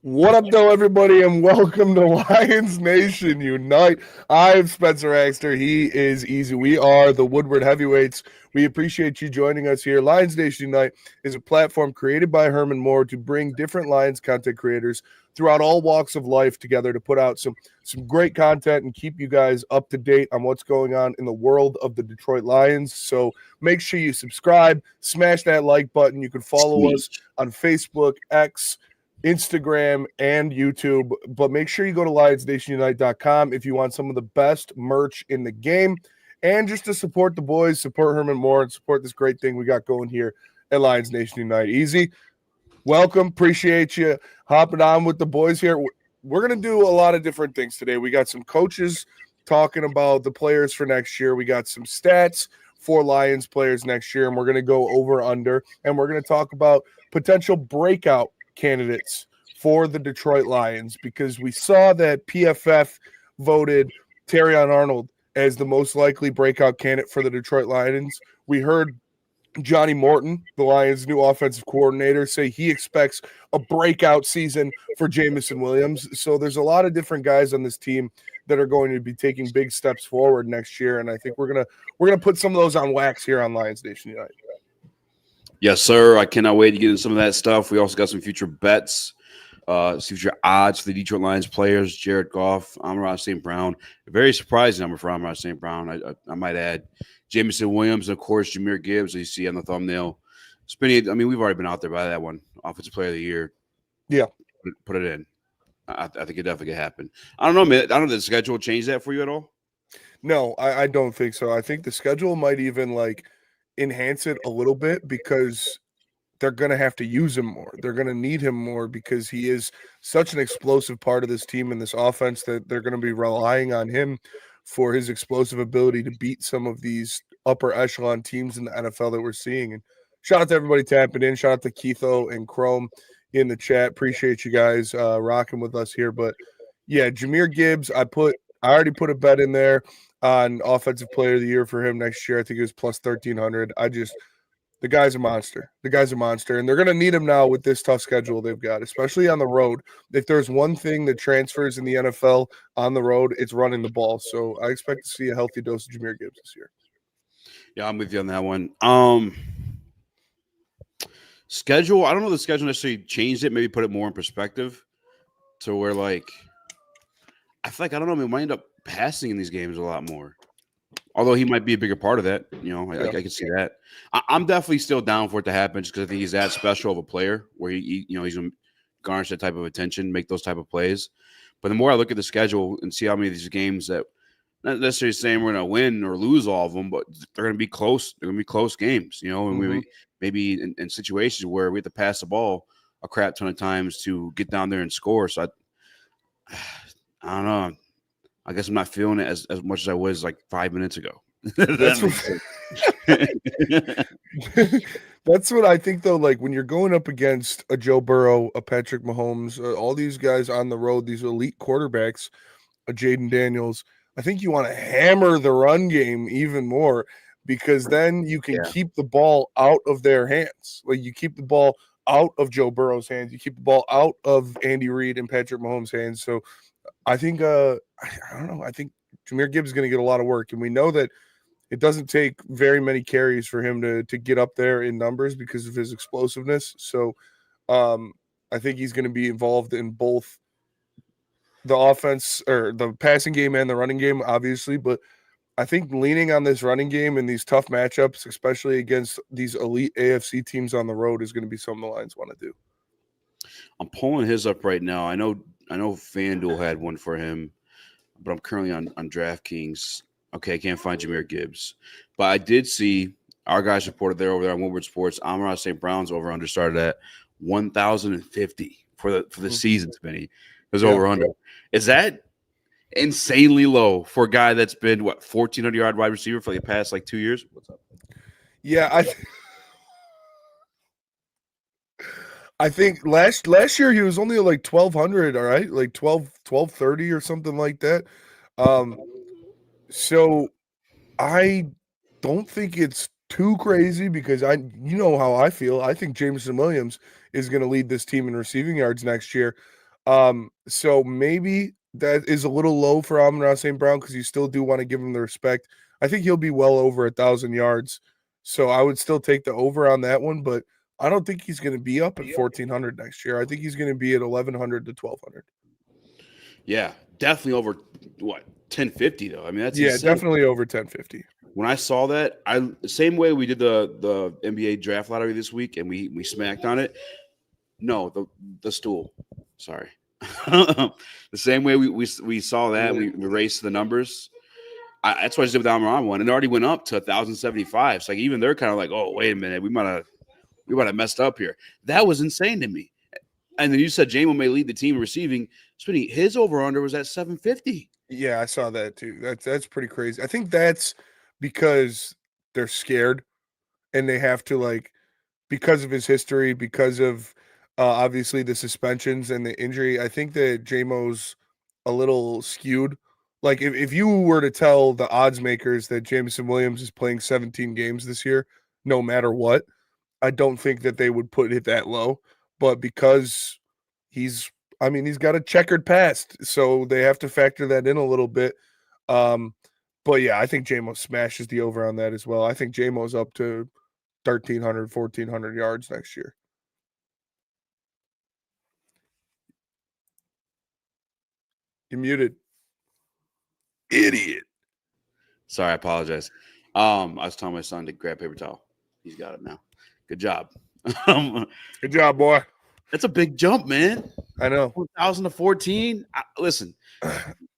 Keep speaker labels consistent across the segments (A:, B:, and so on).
A: What up, though, everybody, and welcome to Lions Nation Unite. I'm Spencer Axter. He is Easy. We are the Woodward Heavyweights. We appreciate you joining us here. Lions Nation Unite is a platform created by Herman Moore to bring different Lions content creators throughout all walks of life together to put out some great content and keep you guys up to date on what's going on in the world of the Detroit Lions. So make sure you subscribe, smash that like button. You can follow us on Facebook, X, Instagram, and YouTube. But make sure you go to lionsnationunite.com if you want some of the best merch in the game and just to support the boys, support Herman Moore, and support this great thing we got going here at Lions Nation Unite. Easy, welcome. Appreciate you hopping on with the boys here. We're going to do a lot of different things today. We got some coaches talking about the players for next year. We got some stats for Lions players next year, and we're going to go over under, and we're going to talk about potential breakout candidates for the Detroit Lions because we saw that PFF voted Terrion Arnold as the most likely breakout candidate for the Detroit Lions. We heard Johnny Morton, the Lions' new offensive coordinator, say he expects a breakout season for Jameson Williams. So there's a lot of different guys on this team that are going to be taking big steps forward next year, and I think we're gonna put some of those on wax here on Lions Nation United.
B: Yes, sir. I cannot wait to get into some of that stuff. We also got some future bets, future odds for the Detroit Lions players. Jared Goff, Amon-Ra St. Brown. A very surprising number for Amon-Ra St. Brown. I might add Jameson Williams, and of course, Jahmyr Gibbs, as you see on the thumbnail. We've already been out there by that one. Offensive Player of the Year.
A: Yeah.
B: Put it in. I think it definitely could happen. I don't know, man. I don't know if the schedule changed that for you at all.
A: No, I don't think so. I think the schedule might even enhance it a little bit because they're going to have to use him more. They're going to need him more because he is such an explosive part of this team and this offense that they're going to be relying on him for his explosive ability to beat some of these upper echelon teams in the NFL that we're seeing. And shout out to everybody tapping in. Shout out to Keitho and Chrome in the chat. Appreciate you guys rocking with us here. But yeah, Jahmyr Gibbs, I already put a bet in there on offensive player of the year for him next year. I think it was plus 1,300. The guy's a monster. The guy's a monster, and they're going to need him now with this tough schedule they've got, especially on the road. If there's one thing that transfers in the NFL on the road, it's running the ball. So I expect to see a healthy dose of Jahmyr Gibbs this year.
B: Yeah, I'm with you on that one. Schedule, I don't know if the schedule necessarily changed it, maybe put it more in perspective to where, I feel like, I don't know, we might end up passing in these games a lot more. Although he might be a bigger part of that. I can see that. I'm definitely still down for it to happen just because I think he's that special of a player where he's going to garnish that type of attention, make those type of plays. But the more I look at the schedule and see how many of these games that, not necessarily saying we're going to win or lose all of them, but they're going to be close. They're going to be close games, and maybe in situations where we have to pass the ball a crap ton of times to get down there and score. So I don't know. I guess I'm not feeling it as much as I was 5 minutes ago.
A: That's what I think, though. When you're going up against a Joe Burrow, a Patrick Mahomes, all these guys on the road, these elite quarterbacks, a Jaden Daniels, I think you want to hammer the run game even more because then you can keep the ball out of their hands. You keep the ball out of Joe Burrow's hands. You keep the ball out of Andy Reid and Patrick Mahomes' hands. So I think I don't know. I think Jahmyr Gibbs is going to get a lot of work, and we know that it doesn't take very many carries for him to get up there in numbers because of his explosiveness. So I think he's going to be involved in both the offense or the passing game and the running game, obviously. But I think leaning on this running game in these tough matchups, especially against these elite AFC teams on the road, is going to be something the Lions want to do.
B: I'm pulling his up right now. I know FanDuel had one for him, but I'm currently on DraftKings. Okay, I can't find Jahmyr Gibbs. But I did see our guys reported there over there on Woodward Sports. Amon-Ra St. Brown's over-under started at 1,050 for the season, Benny. It was over-under. Is that insanely low for a guy that's been, 1,400-yard wide receiver for the past, 2 years? What's up?
A: Yeah, I think last year he was only 1,200, all right? 1,230 or something like that. So I don't think it's too crazy because you know how I feel. I think Jameson Williams is going to lead this team in receiving yards next year. So maybe that is a little low for Amon-Ra St. Brown because you still do want to give him the respect. I think he'll be well over 1,000 yards. So I would still take the over on that one, but I don't think he's going to be up at 1,400 next year. I think he's going to be at 1,100 to 1,200.
B: Yeah, definitely over what 1050 though. I mean, that's
A: Yeah,
B: insane.
A: definitely over 1050.
B: When I saw that, same way we did the NBA draft lottery this week, and we smacked on it. No, the stool. Sorry. The same way we saw that, we raced the numbers. That's what I did with the Almiron one, and it already went up to 1,075. So like even they're kind of like, oh wait a minute, we might have messed up here. That was insane to me. And then you said Jamo may lead the team in receiving. Spinny, his over under was at 750.
A: Yeah, I saw that too. That's pretty crazy. I think that's because they're scared and they have to like because of his history, because of obviously the suspensions and the injury. I think that JMO's a little skewed. Like if you were to tell the odds makers that Jameson Williams is playing 17 games this year, no matter what, I don't think that they would put it that low. But because he's he's got a checkered past, so they have to factor that in a little bit. Um, but yeah, I think JMO smashes the over on that as well. I think JMO's up to 1,300, 1,400 yards next year. You're muted. Idiot.
B: Sorry, I apologize. I was telling my son to grab paper towel. He's got it now. Good job.
A: Good job, boy.
B: That's a big jump, man.
A: I know.
B: 1,000 to 14. Listen,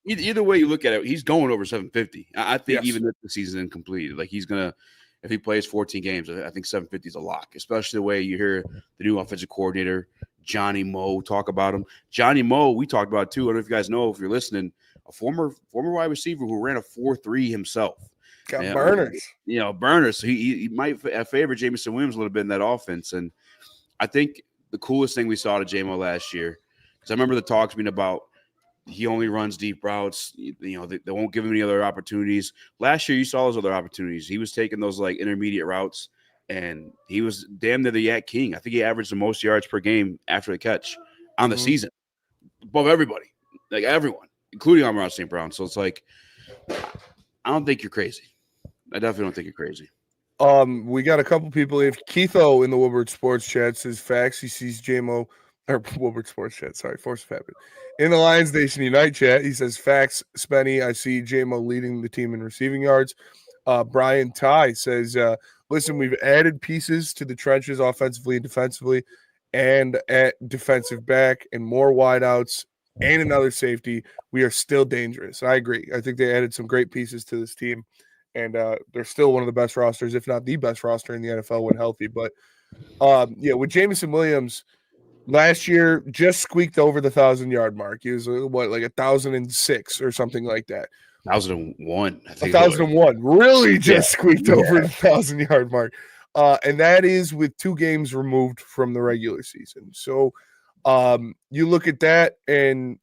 B: either way you look at it, he's going over 750. I think
A: Yes.
B: even if the season incomplete, like he's gonna, if he plays 14 games, I think 750 is a lock. Especially the way you hear the new offensive coordinator Johnny Moe talk about him. Johnny Moe, we talked about too. I don't know if you guys know, if you're listening, a former wide receiver who ran a 4.3 himself.
A: Got burners.
B: Burners. So he might favor Jameson Williams a little bit in that offense. And I think the coolest thing we saw to JMO last year, because I remember the talks being about he only runs deep routes. They won't give him any other opportunities. Last year, you saw those other opportunities. He was taking those like intermediate routes, and he was damn near the Yak King. I think he averaged the most yards per game after the catch on the season, above everybody, like everyone, including Amon-Ra St. Brown. So it's like, I don't think you're crazy. I definitely don't think you're crazy.
A: We got a couple people. If Keitho in the Woodward Sports Chat says facts, he sees JMO or Woodward Sports Chat. Sorry, Force of Habit. In the Lions Nation Unite chat, he says facts. Spenny, I see JMO leading the team in receiving yards. Brian Ty says, listen, we've added pieces to the trenches offensively and defensively, and at defensive back and more wideouts and another safety. We are still dangerous. I agree. I think they added some great pieces to this team. And they're still one of the best rosters, if not the best roster in the NFL when healthy. But with Jameson Williams, last year just squeaked over the 1,000-yard mark. He was like 1,006 or something like that.
B: 1,001. I think
A: 1,001 really just squeaked over the 1,000-yard mark. And that is with 2 games removed from the regular season. So you look at that, and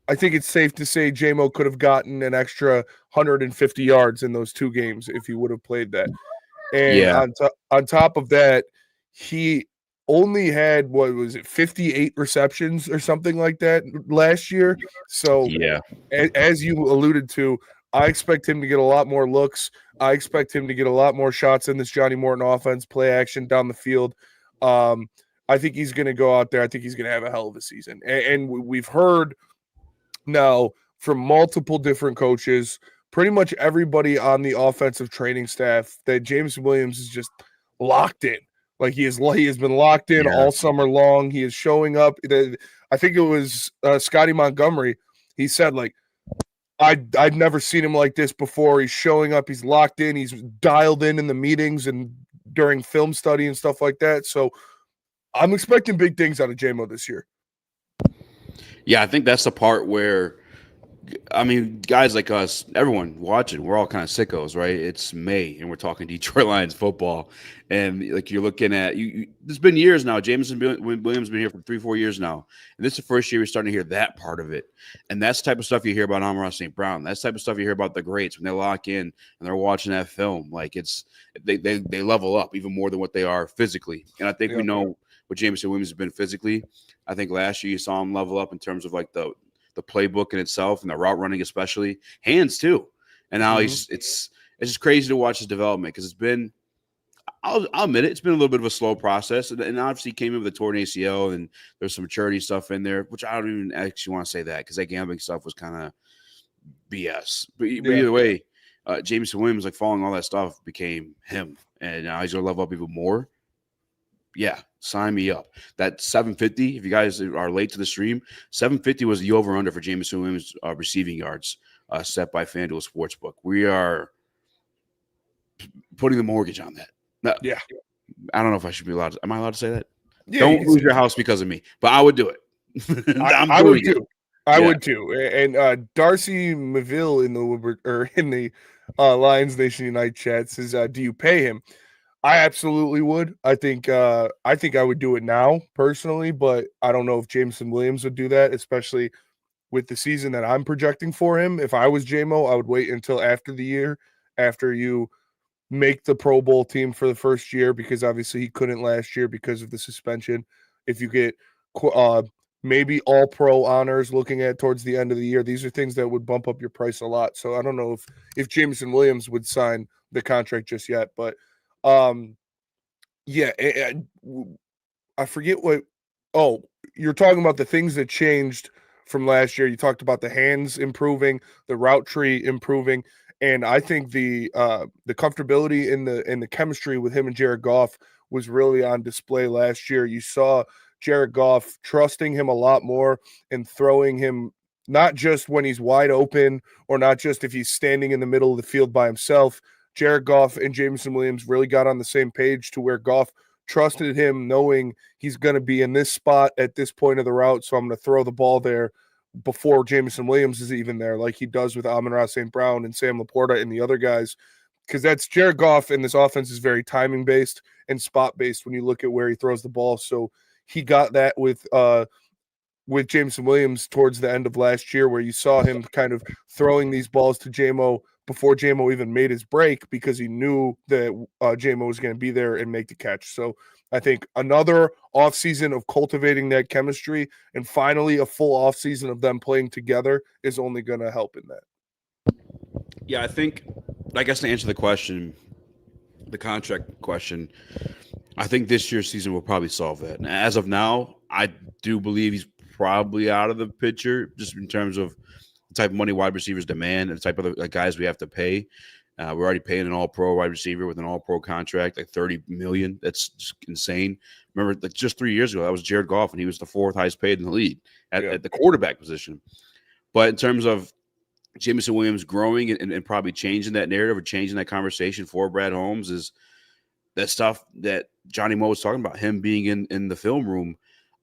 A: I think it's safe to say JMO could have gotten an extra 150 yards in those 2 games if he would have played that. And on top of that, he only had, 58 receptions or something like that last year. So as you alluded to, I expect him to get a lot more looks. I expect him to get a lot more shots in this Johnny Morton offense, play action down the field. I think he's going to go out there. I think he's going to have a hell of a season. And we've heard now from multiple different coaches, pretty much everybody on the offensive training staff, that James Williams is just locked in. Like he has been locked in all summer long. He is showing up. I think it was Scotty Montgomery. He said, like, I'd never seen him like this before. He's showing up. He's locked in. He's dialed in the meetings and during film study and stuff like that. So I'm expecting big things out of JMO this year.
B: Yeah, I think that's the part where, I mean, guys like us, everyone watching, we're all kind of sickos, right? It's May, and we're talking Detroit Lions football, and like you're looking at there's been years now. Jameson Williams has been here for 3-4 years now, and this is the first year we're starting to hear that part of it. And that's the type of stuff you hear about Amon-Ra St. Brown. That's the type of stuff you hear about the greats when they lock in and they're watching that film. Like they level up even more than what they are physically. And I think we know what Jameson Williams has been physically. I think last year you saw him level up in terms of like the playbook in itself and the route running, especially hands too. And now it's just crazy to watch his development because it's been. I'll admit it. It's been a little bit of a slow process, and obviously he came in with a torn ACL, and there's some maturity stuff in there, which I don't even actually want to say that because that gambling stuff was kind of BS. But either way, Jameson Williams, like following all that stuff, became him, and now he's gonna level up even more. Yeah, sign me up. That 750. If you guys are late to the stream, 750 was the over under for Jameson Williams receiving yards set by FanDuel Sportsbook. We are putting the mortgage on that. No,
A: Yeah.
B: I don't know if I should be allowed to. Am I allowed to say that?
A: Yeah,
B: Don't lose your house because of me, but I would do it.
A: I would too. I would too. And Darcy Maville in the Lions Nation Unite chat says, "Do you pay him?" I absolutely would. I think I would do it now personally, but I don't know if Jameson Williams would do that, especially with the season that I'm projecting for him. If I was JMO, I would wait until after the year, after you make the Pro Bowl team for the first year, because obviously he couldn't last year because of the suspension. If you get maybe all pro honors looking at towards the end of the year, these are things that would bump up your price a lot. So I don't know if Jameson Williams would sign the contract just yet, but yeah, I forget what. Oh, you're talking about the things that changed from last year. You talked about the hands improving, the route tree improving, and I think the comfortability in the chemistry with him and Jared Goff was really on display last year. You saw Jared Goff trusting him a lot more and throwing him not just when he's wide open or not just if he's standing in the middle of the field by himself. Jared Goff and Jameson Williams really got on the same page to where Goff trusted him, knowing he's going to be in this spot at this point of the route, so I'm going to throw the ball there before Jameson Williams is even there, like he does with Amon-Ra St. Brown and Sam Laporta and the other guys, because that's Jared Goff, and this offense is very timing-based and spot-based when you look at where he throws the ball. So he got that with Jameson Williams towards the end of last year, where you saw him kind of throwing these balls to JMO before JMO even made his break, because he knew that JMO was going to be there and make the catch. So I think another offseason of cultivating that chemistry and finally a full offseason of them playing together is only going to help in that.
B: Yeah, I guess to answer the question, the contract question, I think this year's season will probably solve that. And as of now, I do believe he's probably out of the picture just in terms of the type of money wide receivers demand and the type of guys we have to pay. We're already paying an all-pro wide receiver with an all-pro contract, like $30 million. That's just insane. Remember, like just 3 years ago, that was Jared Goff, and he was the fourth highest paid in the league at the quarterback position. But in terms of Jameson Williams growing and probably changing that narrative or changing that conversation for Brad Holmes is that stuff that Johnny Moe was talking about, him being in the film room.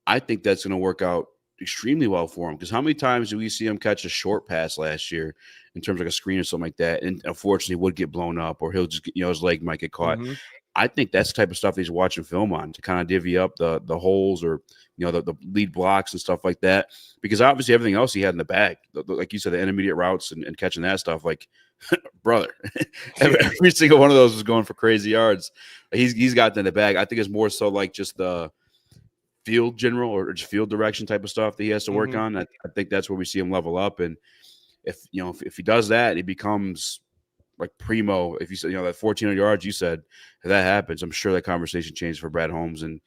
B: I think that's going to work out extremely well for him, because how many times do we see him catch a short pass last year in terms of like a screen or something like that, and unfortunately would get blown up, or he'll just his leg might get caught. Mm-hmm. I think that's the type of stuff he's watching film on to kind of divvy up the holes or the lead blocks and stuff like that, because obviously everything else he had in the bag, like you said, the intermediate routes and catching that stuff, like brother, every single one of those was going for crazy yards. He's got that in the bag. I think it's more so like just the field general or just field direction type of stuff that he has to work on. I think that's where we see him level up. And if he does that, he becomes like primo. If you said, that 1,400 yards you said, if that happens, I'm sure that conversation changes for Brad Holmes, and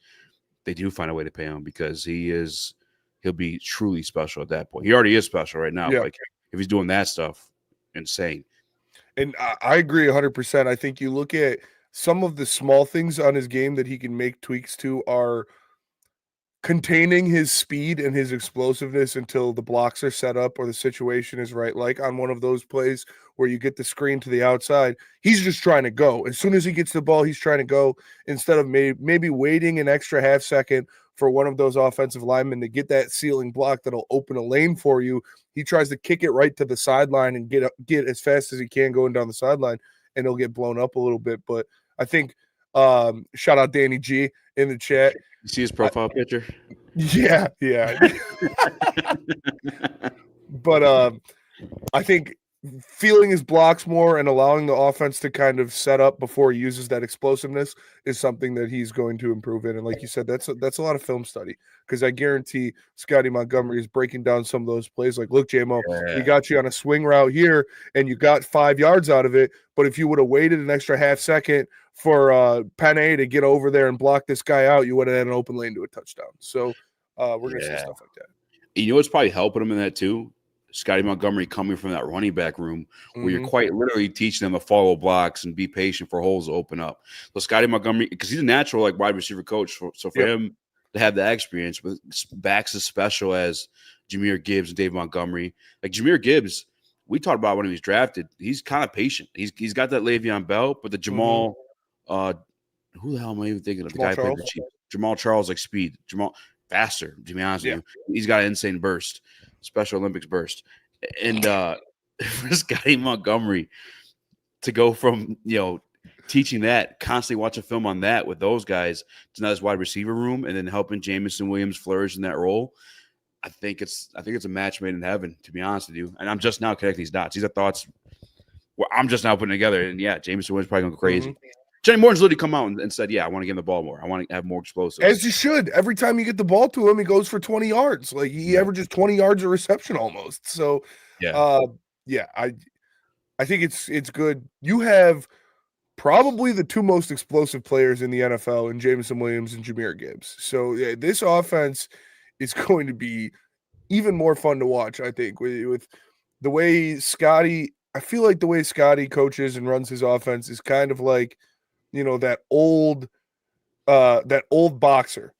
B: they do find a way to pay him, because he'll be truly special at that point. He already is special right now. Yeah. Like if he's doing that stuff, insane.
A: And I agree 100%. I think you look at some of the small things on his game that he can make tweaks to are containing his speed and his explosiveness until the blocks are set up or the situation is right. Like on one of those plays where you get the screen to the outside, he's just trying to go. As soon as he gets the ball, he's trying to go, instead of maybe waiting an extra half second for one of those offensive linemen to get that ceiling block that'll open a lane for you. He tries to kick it right to the sideline and get as fast as he can going down the sideline, and he'll get blown up a little bit. But I think shout out Danny G in the chat.
B: You see his profile picture?
A: Yeah. But I think feeling his blocks more and allowing the offense to kind of set up before he uses that explosiveness is something that he's going to improve in. And like you said, that's a lot of film study, because I guarantee Scotty Montgomery is breaking down some of those plays. Like, look, JMO, we got you on a swing route here and you got 5 yards out of it. But if you would have waited an extra half second for Panay to get over there and block this guy out, you would have had an open lane to a touchdown. So we're going to see stuff like that.
B: You know what's probably helping him in that too? Scotty Montgomery coming from that running back room where you're quite literally teaching them to follow blocks and be patient for holes to open up. So Scotty Montgomery, because he's a natural like wide receiver coach, so for him to have that experience with backs as special as Jahmyr Gibbs and Dave Montgomery, like Jahmyr Gibbs, we talked about when he was drafted. He's kind of patient. He's got that Le'Veon Bell, but the Jamal, who the hell am I even thinking of? The guy who played the Chiefs. Jamal Charles, like speed. Jamal faster, to be honest with you. He's got an insane burst. Special Olympics burst. And for Scotty Montgomery to go from, teaching that, constantly watching film on that with those guys to now his wide receiver room and then helping Jameson Williams flourish in that role, I think it's a match made in heaven, to be honest with you. And I'm just now connecting these dots. These are thoughts I'm just now putting together. And Jameson Williams probably going to go crazy. Johnny Morton's literally come out and said, I want to get him the ball more. I want to have more explosives.
A: As you should. Every time you get the ball to him, he goes for 20 yards. Like, he averages 20 yards a reception almost. So, I think it's good. You have probably the two most explosive players in the NFL in Jameson Williams and Jahmyr Gibbs. So, this offense is going to be even more fun to watch, I think, with the way Scotty – I feel like the way Scotty coaches and runs his offense is kind of like – that old boxer.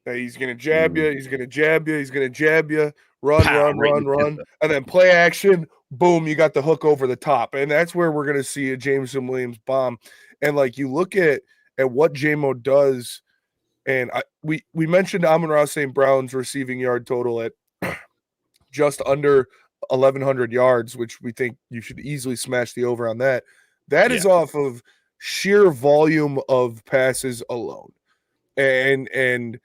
A: He's going to jab you. He's going to jab you. He's going to jab you. Run, and then play action. Boom, you got the hook over the top. And that's where we're going to see a Jameson Williams bomb. And like you look at what JMO does, and we mentioned Amon-Ra St. Brown's receiving yard total at just under 1,100 yards, which we think you should easily smash the over on that. That is off of sheer volume of passes alone. And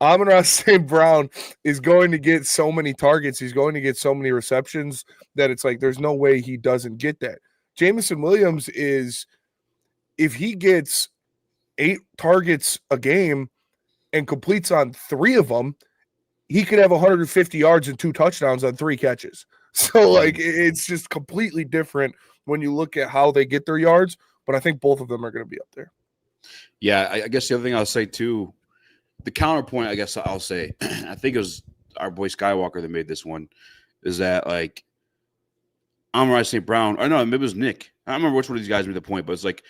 A: Amon-Ra St. Brown is going to get so many targets. He's going to get so many receptions that it's like there's no way he doesn't get that. Jameson Williams is, if he gets 8 targets a game and completes on 3 of them, he could have 150 yards and 2 touchdowns on 3 catches. So, like, it's just completely different when you look at how they get their yards. But I think both of them are going to be up there.
B: Yeah, I guess the other thing I'll say too, the counterpoint, I guess I'll say, I think it was our boy Skywalker that made this one, is that like Amon-Ra St. Brown, or no, maybe it was Nick. I don't remember which one of these guys made the point, but it's like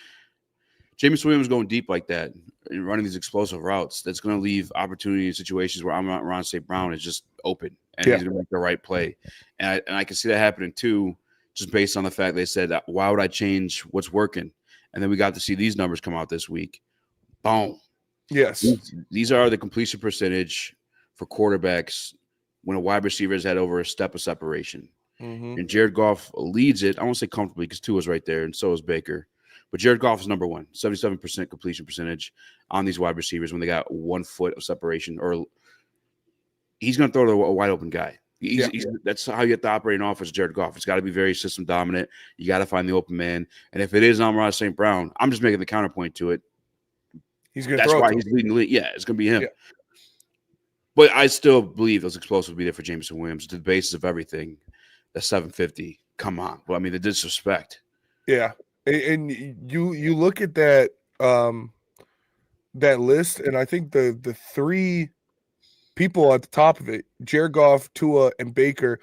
B: Jameson Williams going deep like that and running these explosive routes, that's going to leave opportunity in situations where Amon-Ra St. Brown is just open and he's going to make the right play. And I can see that happening too, just based on the fact they said, why would I change what's working? And then we got to see these numbers come out this week. Boom.
A: Yes.
B: These are the completion percentage for quarterbacks when a wide receiver has had over a step of separation. And Jared Goff leads it. I won't say comfortably because Tua's right there and so is Baker. But Jared Goff is number 1, 77% completion percentage on these wide receivers when they got 1 foot of separation. Or he's going to throw to a wide open guy. That's how you have to operate an offense, Jared Goff. It's got to be very system dominant. You got to find the open man. And if it is Amon-Ra St. Brown, I'm just making the counterpoint to it.
A: He's going to
B: That's why he's leading the league. Yeah, it's going to be him. But I still believe those explosives will be there for Jameson Williams. The basis of everything, the 750. Come on. Well, I mean, the disrespect.
A: Yeah. And you look at that that list, and I think the 3 people at the top of it, Jared Goff, Tua, and Baker,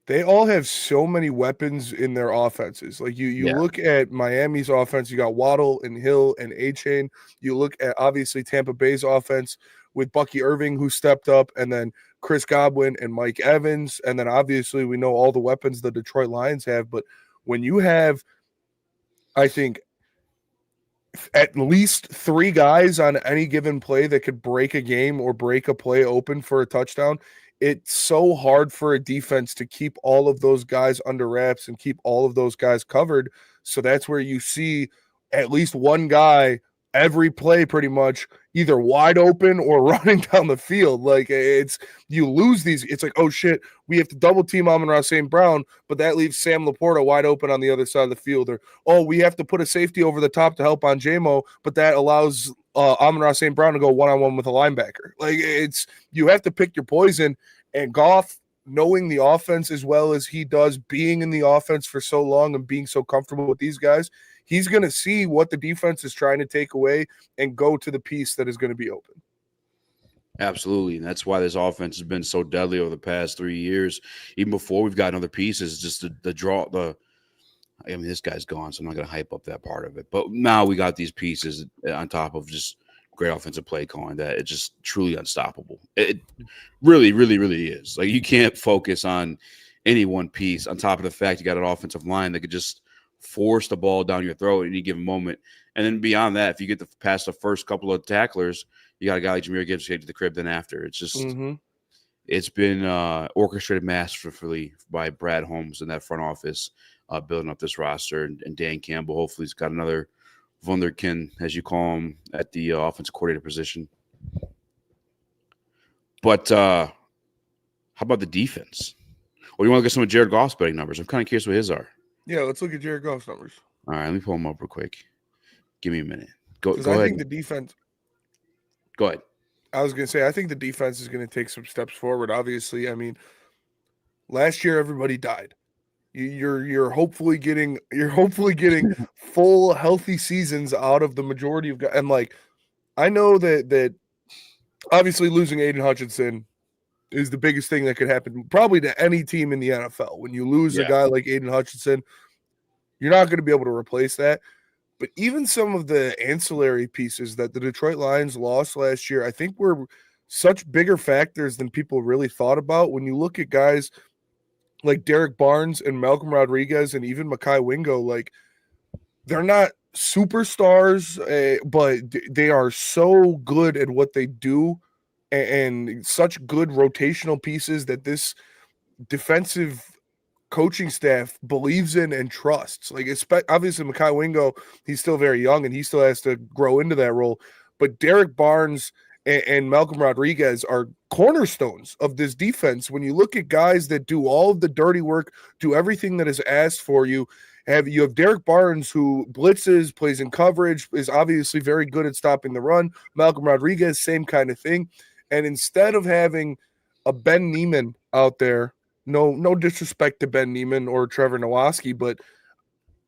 A: they all have so many weapons in their offenses. Like you look at Miami's offense, you got Waddle and Hill and A-Chain. You look at obviously Tampa Bay's offense with Bucky Irving, who stepped up, and then Chris Godwin and Mike Evans. And then obviously we know all the weapons the Detroit Lions have. But when you have, I think, at least 3 guys on any given play that could break a game or break a play open for a touchdown, it's so hard for a defense to keep all of those guys under wraps and keep all of those guys covered. So that's where you see at least one guy every play pretty much either wide open or running down the field. Like you lose these. It's like, oh shit, we have to double team Amon-Ra St. Brown, but that leaves Sam Laporta wide open on the other side of the field. Or, oh, we have to put a safety over the top to help on JMO, but that allows Amon-Ra St. Brown to go one-on-one with a linebacker. Like you have to pick your poison, and Goff, knowing the offense as well as he does, being in the offense for so long and being so comfortable with these guys, he's going to see what the defense is trying to take away and go to the piece that is going to be open.
B: Absolutely. And that's why this offense has been so deadly over the past 3 years. Even before we've gotten other pieces, just the draw, I mean, this guy's gone, so I'm not going to hype up that part of it. But now we got these pieces on top of just great offensive play calling that it's just truly unstoppable. It really, really, really is. Like, you can't focus on any one piece on top of the fact you got an offensive line that could just force the ball down your throat at any given moment. And then beyond that, if you get past the first couple of tacklers, you got a guy like Jahmyr Gibbs to the crib then after. It's just it's been orchestrated masterfully by Brad Holmes in that front office, building up this roster. And Dan Campbell, hopefully, he's got another wunderkind, as you call him, at the offensive coordinator position. But how about the defense? Or you want to get some of Jared Goff's betting numbers? I'm kind of curious what his are.
A: Yeah, let's look at Jared Goff's numbers.
B: All right, let me pull them up real quick. Give me a minute. Go ahead.
A: I think the defense.
B: Go ahead.
A: I was going to say, I think the defense is going to take some steps forward. Obviously, I mean, last year everybody died. You're hopefully getting full healthy seasons out of the majority of guys. And like, I know that obviously losing Aiden Hutchinson is the biggest thing that could happen probably to any team in the NFL. When you lose a guy like Aiden Hutchinson, you're not going to be able to replace that. But even some of the ancillary pieces that the Detroit Lions lost last year, I think were such bigger factors than people really thought about. When you look at guys like Derek Barnes and Malcolm Rodriguez and even Mekhi Wingo, like, they're not superstars, but they are so good at what they do and such good rotational pieces that this defensive coaching staff believes in and trusts. Like, obviously Mekhi Wingo, he's still very young and he still has to grow into that role. But Derek Barnes and Malcolm Rodriguez are cornerstones of this defense. When you look at guys that do all of the dirty work, do everything that is asked for you, you have Derek Barnes, who blitzes, plays in coverage, is obviously very good at stopping the run. Malcolm Rodriguez, same kind of thing. And instead of having a Ben Neiman out there, no disrespect to Ben Neiman or Trevor Nowaski, but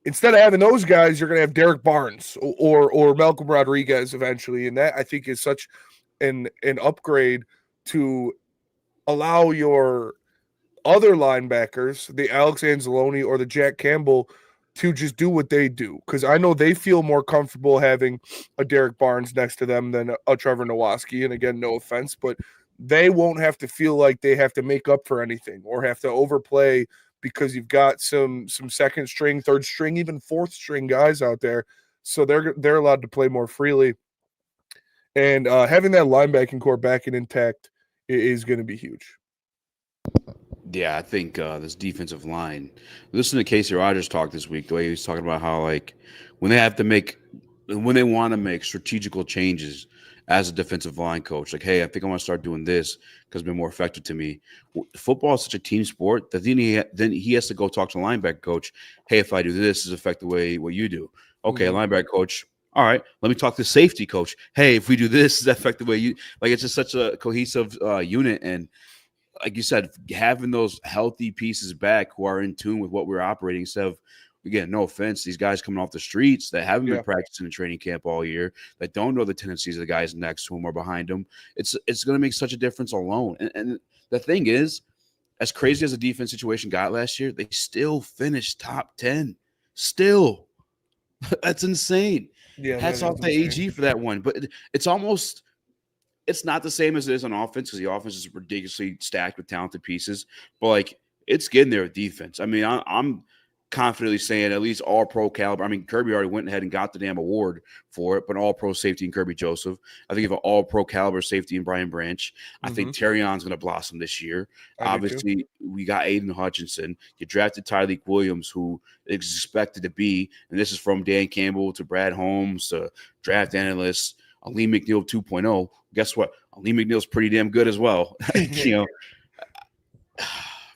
A: instead of having those guys, you're going to have Derek Barnes or Malcolm Rodriguez eventually. And that, I think, is such an upgrade to allow your other linebackers, the Alex Anzalone or the Jack Campbell, to just do what they do. Because I know they feel more comfortable having a Derek Barnes next to them than a Trevor Nowaski. And again, no offense, but they won't have to feel like they have to make up for anything or have to overplay because you've got some second string, third string, even fourth string guys out there. So they're allowed to play more freely. And having that linebacking core back and intact is going to be huge.
B: Yeah, I think this defensive line. Listen to Casey Rogers talk this week. The way he was talking about how, like, when they want to make strategical changes as a defensive line coach, like, hey, I think I want to start doing this because it's been more effective to me. Football is such a team sport that then he has to go talk to the linebacker coach. Hey, if I do this, does it affect the way what you do? Okay, linebacker coach. All right, let me talk to safety coach. Hey, if we do this, does that affect the way you like? It's just such a cohesive unit, and like you said, having those healthy pieces back who are in tune with what we're operating instead of, again, no offense, these guys coming off the streets that haven't been practicing in training camp all year, that don't know the tendencies of the guys next to them or behind them. It's going to make such a difference alone. And the thing is, as crazy as the defense situation got last year, they still finished top 10. Still. That's insane. Yeah, hats off to AG for that one. But it's almost – it's not the same as it is on offense because the offense is ridiculously stacked with talented pieces. But, like, it's getting there with defense. I mean, confidently saying at least all pro caliber. I mean, Kirby already went ahead and got the damn award for it, but all pro safety in Kirby Joseph. I think you have an all pro caliber safety in Brian Branch. I think Terrion's going to blossom this year.
A: I do too.
B: Obviously, we got Aiden Hutchinson. You drafted Tyreek Williams, who is expected to be, and this is from Dan Campbell to Brad Holmes to draft analysts, Ali McNeil 2.0. Guess what? Ali McNeil's pretty damn good as well. You know,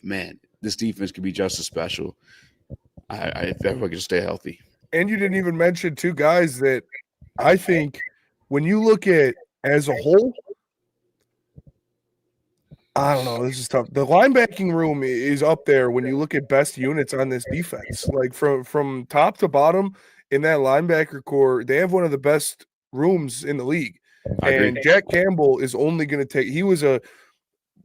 B: man, this defense could be just as special. If everyone can stay healthy.
A: And you didn't even mention two guys that I think when you look at as a whole, I don't know, this is tough. The linebacking room is up there when you look at best units on this defense. Like from top to bottom in that linebacker core, they have one of the best rooms in the league. And Jack Campbell is only going to take – he was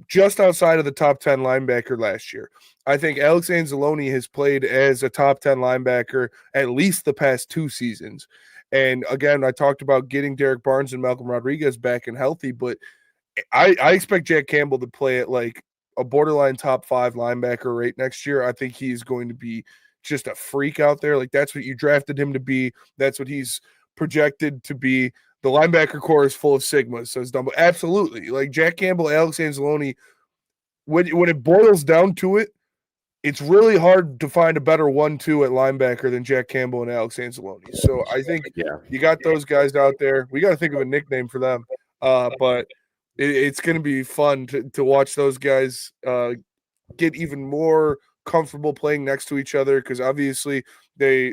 A: just outside of the top 10 linebacker last year. I think Alex Anzalone has played as a top 10 linebacker at least the past 2 seasons. And again, I talked about getting Derek Barnes and Malcolm Rodriguez back and healthy, but I expect Jack Campbell to play at like a borderline top 5 linebacker rate next year. I think he's going to be just a freak out there. Like that's what you drafted him to be. That's what he's projected to be. The linebacker core is full of sigmas, says Dumbo. Absolutely. Like Jack Campbell, Alex Anzalone, when it boils down to it, it's really hard to find a better 1-2 at linebacker than Jack Campbell and Alex Anzalone. So I think you got those guys out there. We got to think of a nickname for them. But it's going to be fun to watch those guys get even more comfortable playing next to each other because obviously Jack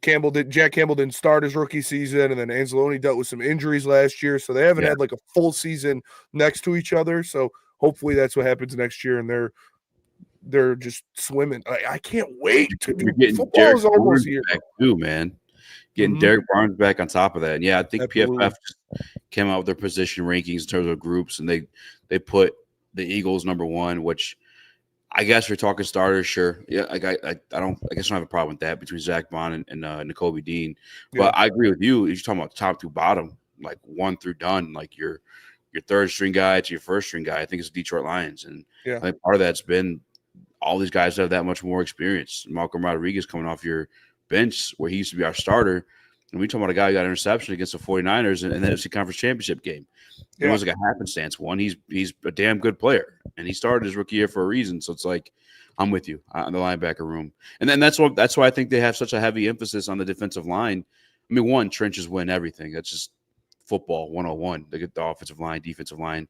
A: Campbell didn't start his rookie season, and then Anzalone dealt with some injuries last year, so they haven't had like a full season next to each other. So hopefully that's what happens next year, and they're just swimming. I can't wait to do. Football is almost here,
B: too, man. Getting Derek Barnes back on top of that, and I think PFF just came out with their position rankings in terms of groups, and they put the Eagles number 1, which. I guess you're talking starters, sure. Yeah, I guess I don't have a problem with that between Zach Bond and Nakobe Dean. But I agree with you. You're talking about top to bottom, like 1 through done, like your third string guy to your first string guy. I think it's Detroit Lions, and I think part of that's been all these guys have that much more experience. Malcolm Rodriguez coming off your bench where he used to be our starter. And we talking about a guy who got an interception against the 49ers in the NFC Conference Championship game. It was like a happenstance one. He's a damn good player, and he started his rookie year for a reason. So it's like, I'm with you on the linebacker room. And then that's why I think they have such a heavy emphasis on the defensive line. I mean, one, trenches win everything. That's just football 101. They get the offensive line, defensive line.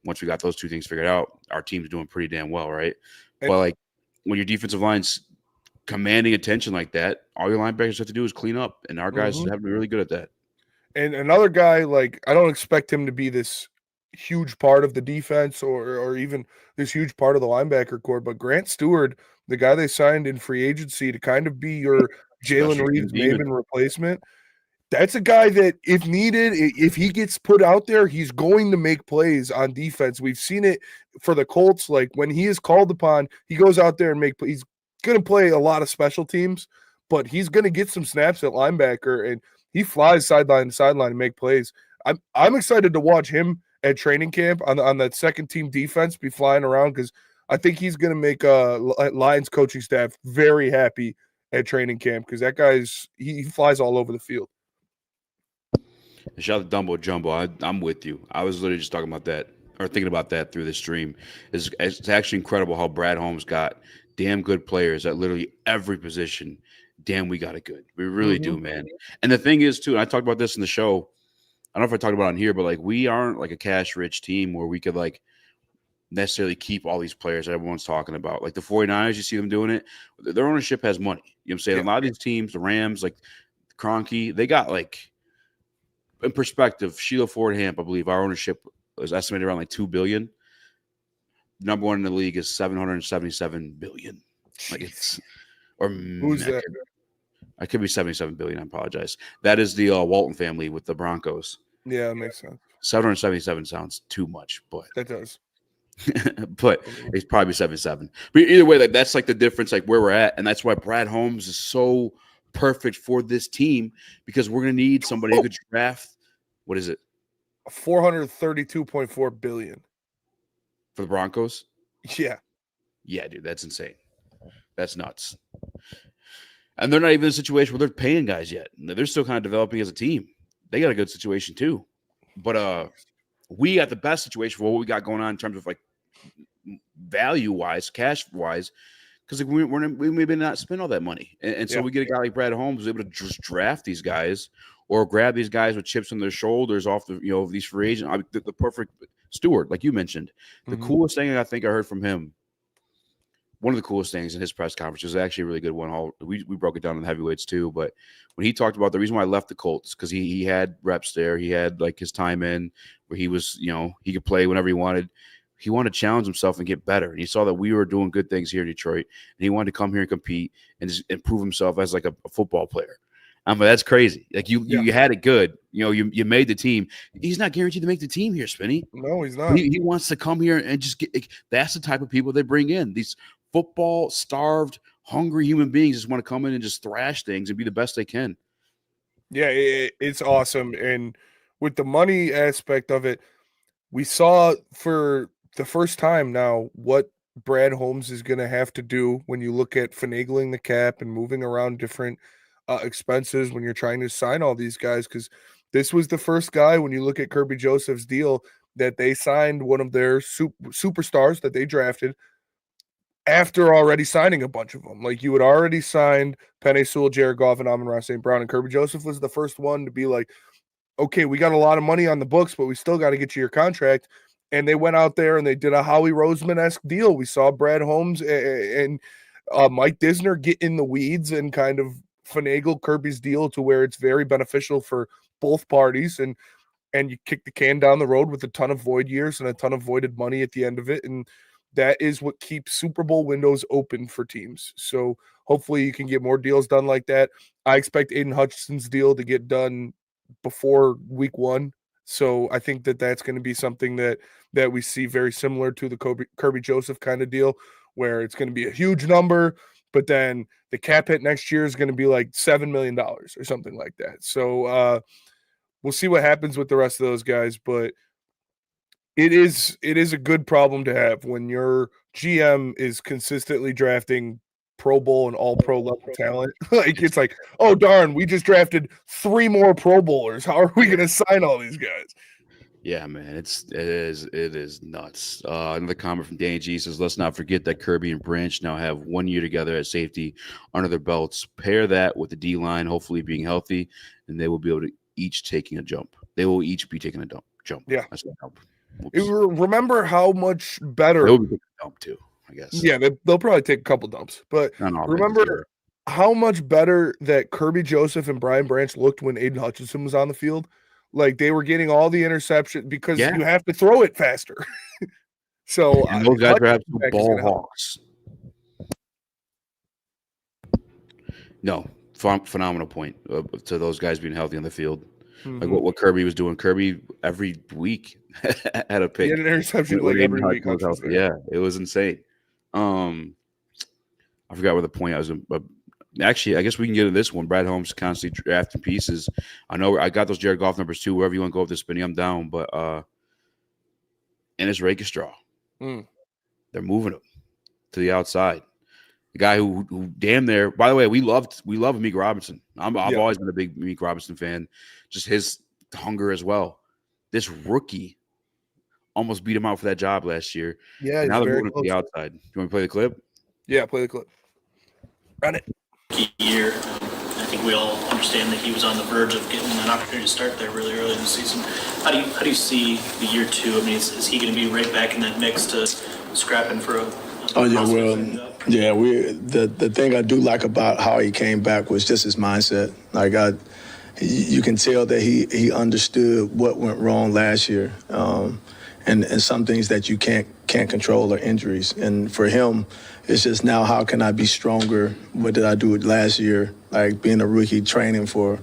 B: Once we got those two things figured out, our team's doing pretty damn well, right? But like when your defensive line's commanding attention like that, all your linebackers have to do is clean up, and our guys have to be really good at that.
A: And another guy, like I don't expect him to be this huge part of the defense or even this huge part of the linebacker core, but Grant Stewart, the guy they signed in free agency to kind of be your Jalen Reeves Maven replacement, that's a guy that if needed, if he gets put out there, he's going to make plays on defense. We've seen it for the Colts. Like when he is called upon, he goes out there and he's going to play a lot of special teams, but he's going to get some snaps at linebacker, and he flies sideline to sideline and make plays. I'm excited to watch him at training camp on that second team defense be flying around because I think he's going to make Lions coaching staff very happy at training camp because that he flies all over the field.
B: Shout out to Dumbo Jumbo. I'm with you. I was literally just talking about that or thinking about that through the stream. It's actually incredible how Brad Holmes got damn good players at literally every position. Damn, we got it good. We really do, man. And the thing is, too, and I talked about this in the show. I don't know if I talked about it on here, but like we aren't like a cash-rich team where we could like necessarily keep all these players that everyone's talking about. Like the 49ers, you see them doing it. Their ownership has money. You know what I'm saying? A lot of these teams, the Rams, like Kroenke, they got like, in perspective, Sheila Ford Hamp, I believe our ownership was estimated around like $2 billion. Number 1 in the league is $777 billion. Like it's
A: who's that?
B: I could be 77 billion. I apologize. That is the Walton family with the Broncos.
A: Yeah, that makes sense.
B: 777 sounds too much, but
A: that does.
B: But it's probably 77. But either way, like that's like the difference, like where we're at, and that's why Brad Holmes is so perfect for this team because we're gonna need somebody who could draft. What is it?
A: 432.4 billion
B: for the Broncos.
A: Yeah,
B: dude, that's insane. That's nuts. And they're not even in a situation where they're paying guys yet. They're still kind of developing as a team. They got a good situation too. But we got the best situation for what we got going on in terms of like value wise, cash wise, because like we maybe not spend all that money, and so we get a guy like Brad Holmes who's able to just draft these guys or grab these guys with chips on their shoulders off the these free agents. The perfect steward, like you mentioned. The coolest thing I think I heard from him, one of the coolest things in his press conference, was actually a really good one. We broke it down in the heavyweights too, but when he talked about the reason why I left the Colts, because he had reps there, he had like his time in where he was, he could play whenever he wanted. He wanted to challenge himself and get better. And he saw that we were doing good things here in Detroit, and he wanted to come here and compete and just improve himself as like a football player. I mean, that's crazy. Like you had it good. You made the team. He's not guaranteed to make the team here, Spinny.
A: No, he's not.
B: He wants to come here and just get. That's the type of people they bring in. These football starved, hungry human beings just want to come in and just thrash things and be the best they can.
A: Yeah, it's awesome. And with the money aspect of it, we saw for the first time now what Brad Holmes is going to have to do when you look at finagling the cap and moving around different expenses when you're trying to sign all these guys, because this was the first guy, when you look at Kirby Joseph's deal, that they signed one of their superstars that they drafted after already signing a bunch of them. Like, you had already signed Penei Sewell, Jared Goff, and Amon-Ra St. Brown, and Kirby Joseph was the first one to be like, okay, we got a lot of money on the books, but we still got to get you your contract. And they went out there and they did a Howie Roseman-esque deal. We saw Brad Holmes and Mike Disner get in the weeds and kind of finagle Kirby's deal to where it's very beneficial for both parties. And you kick the can down the road with a ton of void years and a ton of voided money at the end of it. And that is what keeps Super Bowl windows open for teams. So hopefully you can get more deals done like that. I expect Aiden Hutchinson's deal to get done before week 1. So I think that that's going to be something that we see very similar to the Kirby Joseph kind of deal, where it's going to be a huge number, but then the cap hit next year is going to be like $7 million or something like that. So we'll see what happens with the rest of those guys, but it is a good problem to have when your GM is consistently drafting Pro Bowl and all pro level talent. Like, it's like, oh darn, we just drafted 3 more Pro Bowlers. How are we going to sign all these guys?
B: Yeah, man, it is nuts. Another comment from Danny G says, let's not forget that Kirby and Branch now have 1 year together at safety under their belts. Pair that with the D line, hopefully being healthy, and they will be able to each taking a jump. They will each be taking a jump.
A: Yeah, that's what help. Remember how much better
B: they'll be taking a dump too, I guess.
A: Yeah, they'll probably take a couple dumps, but remember how much better that Kirby Joseph and Brian Branch looked when Aiden Hutchinson was on the field. Like, they were getting all the interception because you have to throw it faster. So
B: and those guys are absolute ball hawks. No, phenomenal point to those guys being healthy on the field. Mm-hmm. Like what Kirby was doing. Kirby every week had a pick.
A: He had an interception like every week.
B: Yeah, it was insane. I forgot where the point I was. Actually, I guess we can get to this one. Brad Holmes constantly drafting pieces. I know I got those Jared Goff numbers too. Wherever you want to go with this, Spinny, I'm down. But and it's Rakestraw. They're moving him to the outside. The guy who damn near. By the way, we love Meek Robinson. I've always been a big Meek Robinson fan. Just his hunger as well. This rookie almost beat him out for that job last year.
A: Yeah,
B: now they're moving to the outside. You want to play the clip?
A: Yeah, play the clip. Run it.
C: Year. I think we all understand that he was on the verge of getting an opportunity to start there really early in the season. How do you see the year 2? I mean, is he going to be right back in that mix to scrapping for a
D: the thing I do like about how he came back was just his mindset. Like, you can tell that he understood what went wrong last year, and some things that you can't control are injuries. And for him, it's just now, how can I be stronger? What did I do last year? Like, being a rookie, training for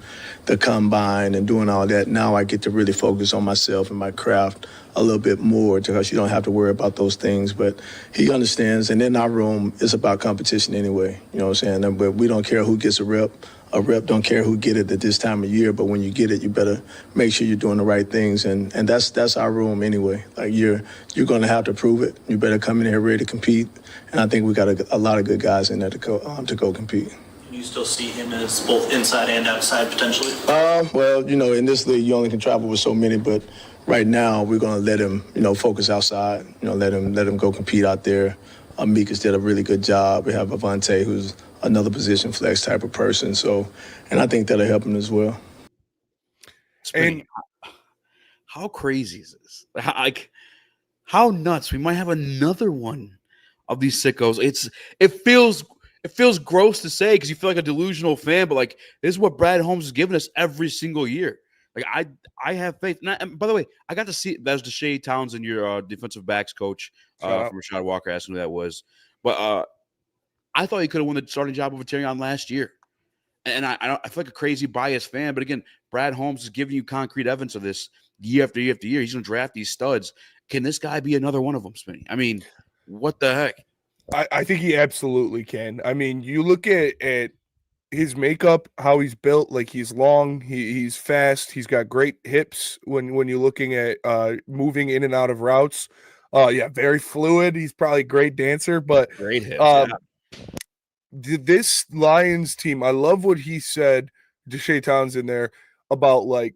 D: the combine and doing all that. Now I get to really focus on myself and my craft a little bit more, because you don't have to worry about those things. But he understands, and in our room, it's about competition anyway. You know what I'm saying? But we don't care who gets a rep. a rep don't care who get it at this time of year, but when you get it, you better make sure you're doing the right things, and that's our room anyway. Like you're going to have to prove it. You better come in here ready to compete, and I think we got a lot of good guys in there to go compete.
C: Do you still see him as both inside and outside potentially?
D: Well, in this league, you only can travel with so many, but right now we're going to let him, focus outside. Let him go compete out there. Amicus did a really good job. We have Avante, who's another position flex type of person. So, and I think that'll help him as well.
B: And how crazy is this? How nuts? We might have another one of these sickos. It feels gross to say because you feel like a delusional fan, but like this is what Brad Holmes is giving us every single year. Like I have faith. And by the way, I got to see that was Deshae Townsend, your defensive backs coach from Rashad Walker, asking who that was. But I thought he could have won the starting job over Terrion last year. And I feel like a crazy biased fan. But again, Brad Holmes is giving you concrete evidence of this year after year after year. He's going to draft these studs. Can this guy be another one of them, Smitty? I mean, what the heck?
A: I think he absolutely can. I mean, you look at his makeup, how he's built, like he's long, he's fast, he's got great hips when you're looking at moving in and out of routes. Very fluid. He's probably a great dancer, but
B: great hips.
A: This Lions team, I love what he said, Deshae Townsend there, about like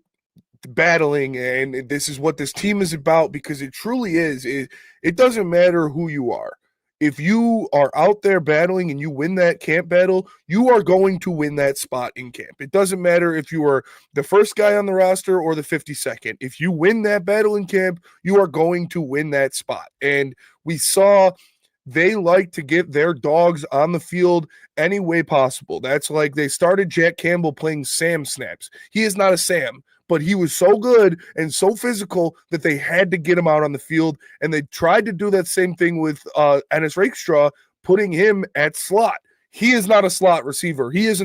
A: battling, and this is what this team is about, because it truly is. It doesn't matter who you are. If you are out there battling and you win that camp battle, you are going to win that spot in camp. It doesn't matter if you are the first guy on the roster or the 52nd. If you win that battle in camp, you are going to win that spot. And we saw they like to get their dogs on the field any way possible. That's like they started Jack Campbell playing Sam snaps. He is not a Sam, but he was so good and so physical that they had to get him out on the field. And they tried to do that same thing with Ennis Rakestraw, putting him at slot. He is not a slot receiver. He is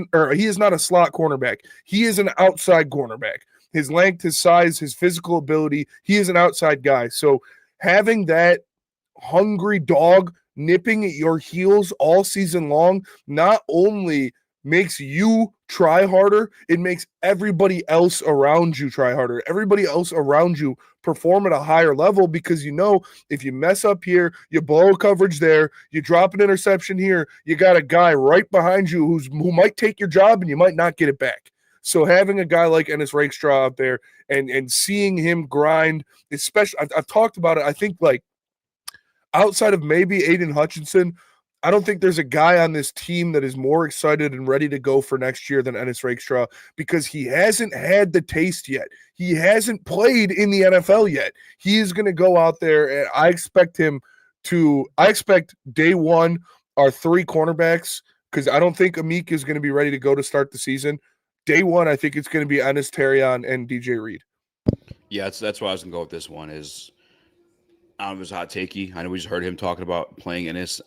A: not a slot cornerback. He is an outside cornerback. His length, his size, his physical ability, he is an outside guy. So having that hungry dog nipping at your heels all season long not only makes you try harder, it makes everybody else around you try harder. Everybody else around you perform at a higher level, because if you mess up here, you blow a coverage there, you drop an interception here, you got a guy right behind you who might take your job and you might not get it back. So having a guy like Ennis Rakestraw out there and seeing him grind, especially, I've talked about it, I think like outside of maybe Aiden Hutchinson, I don't think there's a guy on this team that is more excited and ready to go for next year than Ennis Rakestraw, because he hasn't had the taste yet. He hasn't played in the NFL yet. He is going to go out there, and I expect day one, our three cornerbacks, because I don't think Amik is going to be ready to go to start the season. Day one, I think it's going to be Ennis, Terrion, and DJ Reed.
B: Yeah, that's why I was going to go with this one is – I don't know if it's hot takey. I know we just heard him talking about playing Ennis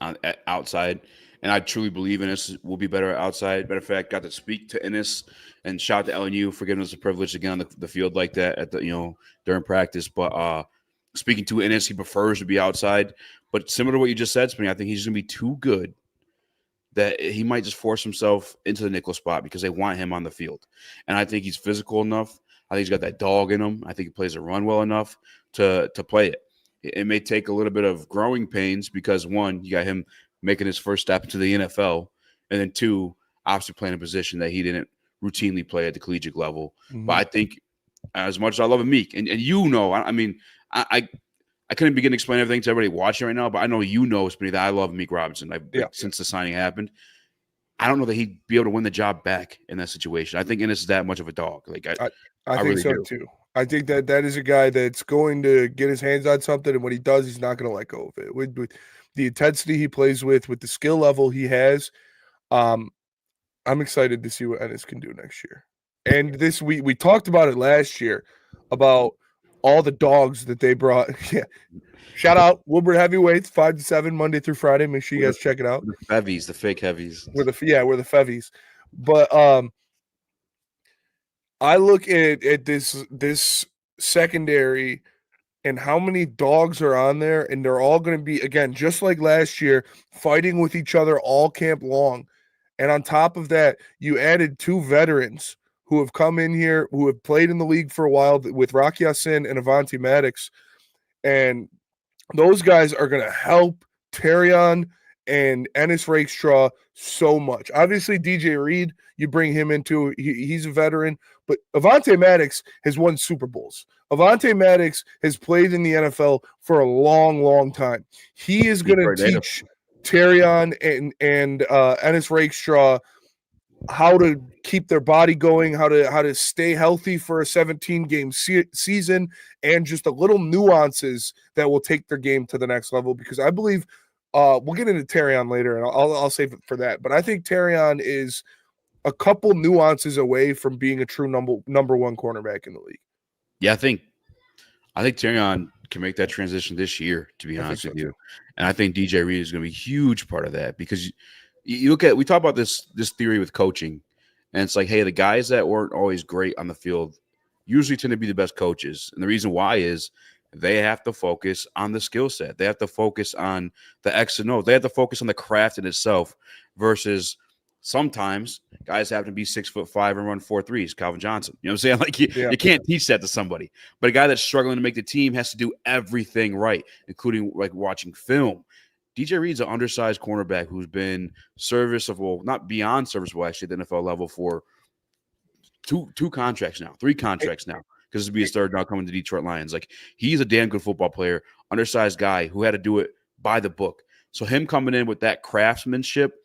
B: outside, and I truly believe Ennis will be better outside. Matter of fact, got to speak to Ennis, and shout out to LNU for giving us the privilege to get on the field like that at during practice. But speaking to Ennis, he prefers to be outside. But similar to what you just said, Spinny, I think he's going to be too good that he might just force himself into the nickel spot because they want him on the field. And I think he's physical enough. I think he's got that dog in him. I think he plays a run well enough to play it. It may take a little bit of growing pains because, one, you got him making his first step into the NFL, and then two, obviously playing a position that he didn't routinely play at the collegiate level. Mm-hmm. But I think as much as I love Amik, and I couldn't begin to explain everything to everybody watching right now, but I know Smitty, that I love Amik Robinson since the signing happened. I don't know that he'd be able to win the job back in that situation. I think Ennis is that much of a dog. Like I
A: think
B: really
A: so
B: do.
A: Too. I think that is a guy that's going to get his hands on something, and when he does, he's not going to let go of it. With the intensity he plays with the skill level he has, I'm excited to see what Ennis can do next year. And this we talked about it last year about all the dogs that they brought. Yeah. Shout out Woodward Heavyweights, 5 to 7 Monday through Friday. Make sure you guys check it out.
B: The Fevies, the fake heavies.
A: We're the Fevies. But I look at this secondary and how many dogs are on there, and they're all going to be, again, just like last year, fighting with each other all camp long. And on top of that, you added 2 veterans who have come in here, who have played in the league for a while with Rocky Ya-Sin and Avonte Maddox. And those guys are going to help Terrion and Ennis Rakestraw so much. Obviously, DJ Reed, you bring him into, he's a veteran, but Avonte Maddox has won Super Bowls. Avonte Maddox has played in the NFL for a long, long time. He is going to teach Terrion and Ennis Rakestraw how to keep their body going, how to stay healthy for a 17-game season, and just the little nuances that will take their game to the next level. Because I believe we'll get into Terrion later, and I'll save it for that. But I think Terrion is a couple nuances away from being a true number one cornerback in the league.
B: Yeah, I think Terrion can make that transition this year, to be honest with you. And I think DJ Reed is going to be a huge part of that, because you look at, we talk about this theory with coaching, and it's like, hey, the guys that weren't always great on the field usually tend to be the best coaches. And the reason why is they have to focus on the skill set. They have to focus on the X and O. They have to focus on the craft in itself, versus sometimes guys have to be 6'5" and run 4.3s. Calvin Johnson. You know what I'm saying? Like you can't teach that to somebody. But a guy that's struggling to make the team has to do everything right, including like watching film. DJ Reed's an undersized cornerback who's been serviceable, not beyond serviceable, actually, at the NFL level for two contracts now, 3 contracts now, because this will be his third now coming to Detroit Lions. Like, he's a damn good football player, undersized guy who had to do it by the book. So him coming in with that craftsmanship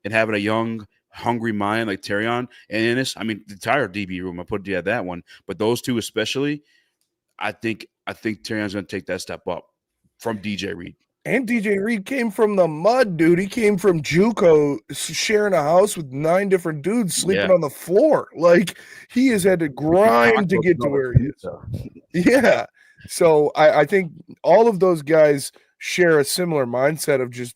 B: and having a young, hungry mind like Terrion and Ennis, I mean, the entire DB room, I put you at that one, but those two especially, I think Terrion's going to take that step up from DJ Reed.
A: And DJ Reed came from the mud, dude. He came from JUCO, sharing a house with 9 different dudes sleeping on the floor. Like, he has had to grind to get to where he is. Yeah. So I think all of those guys share a similar mindset of just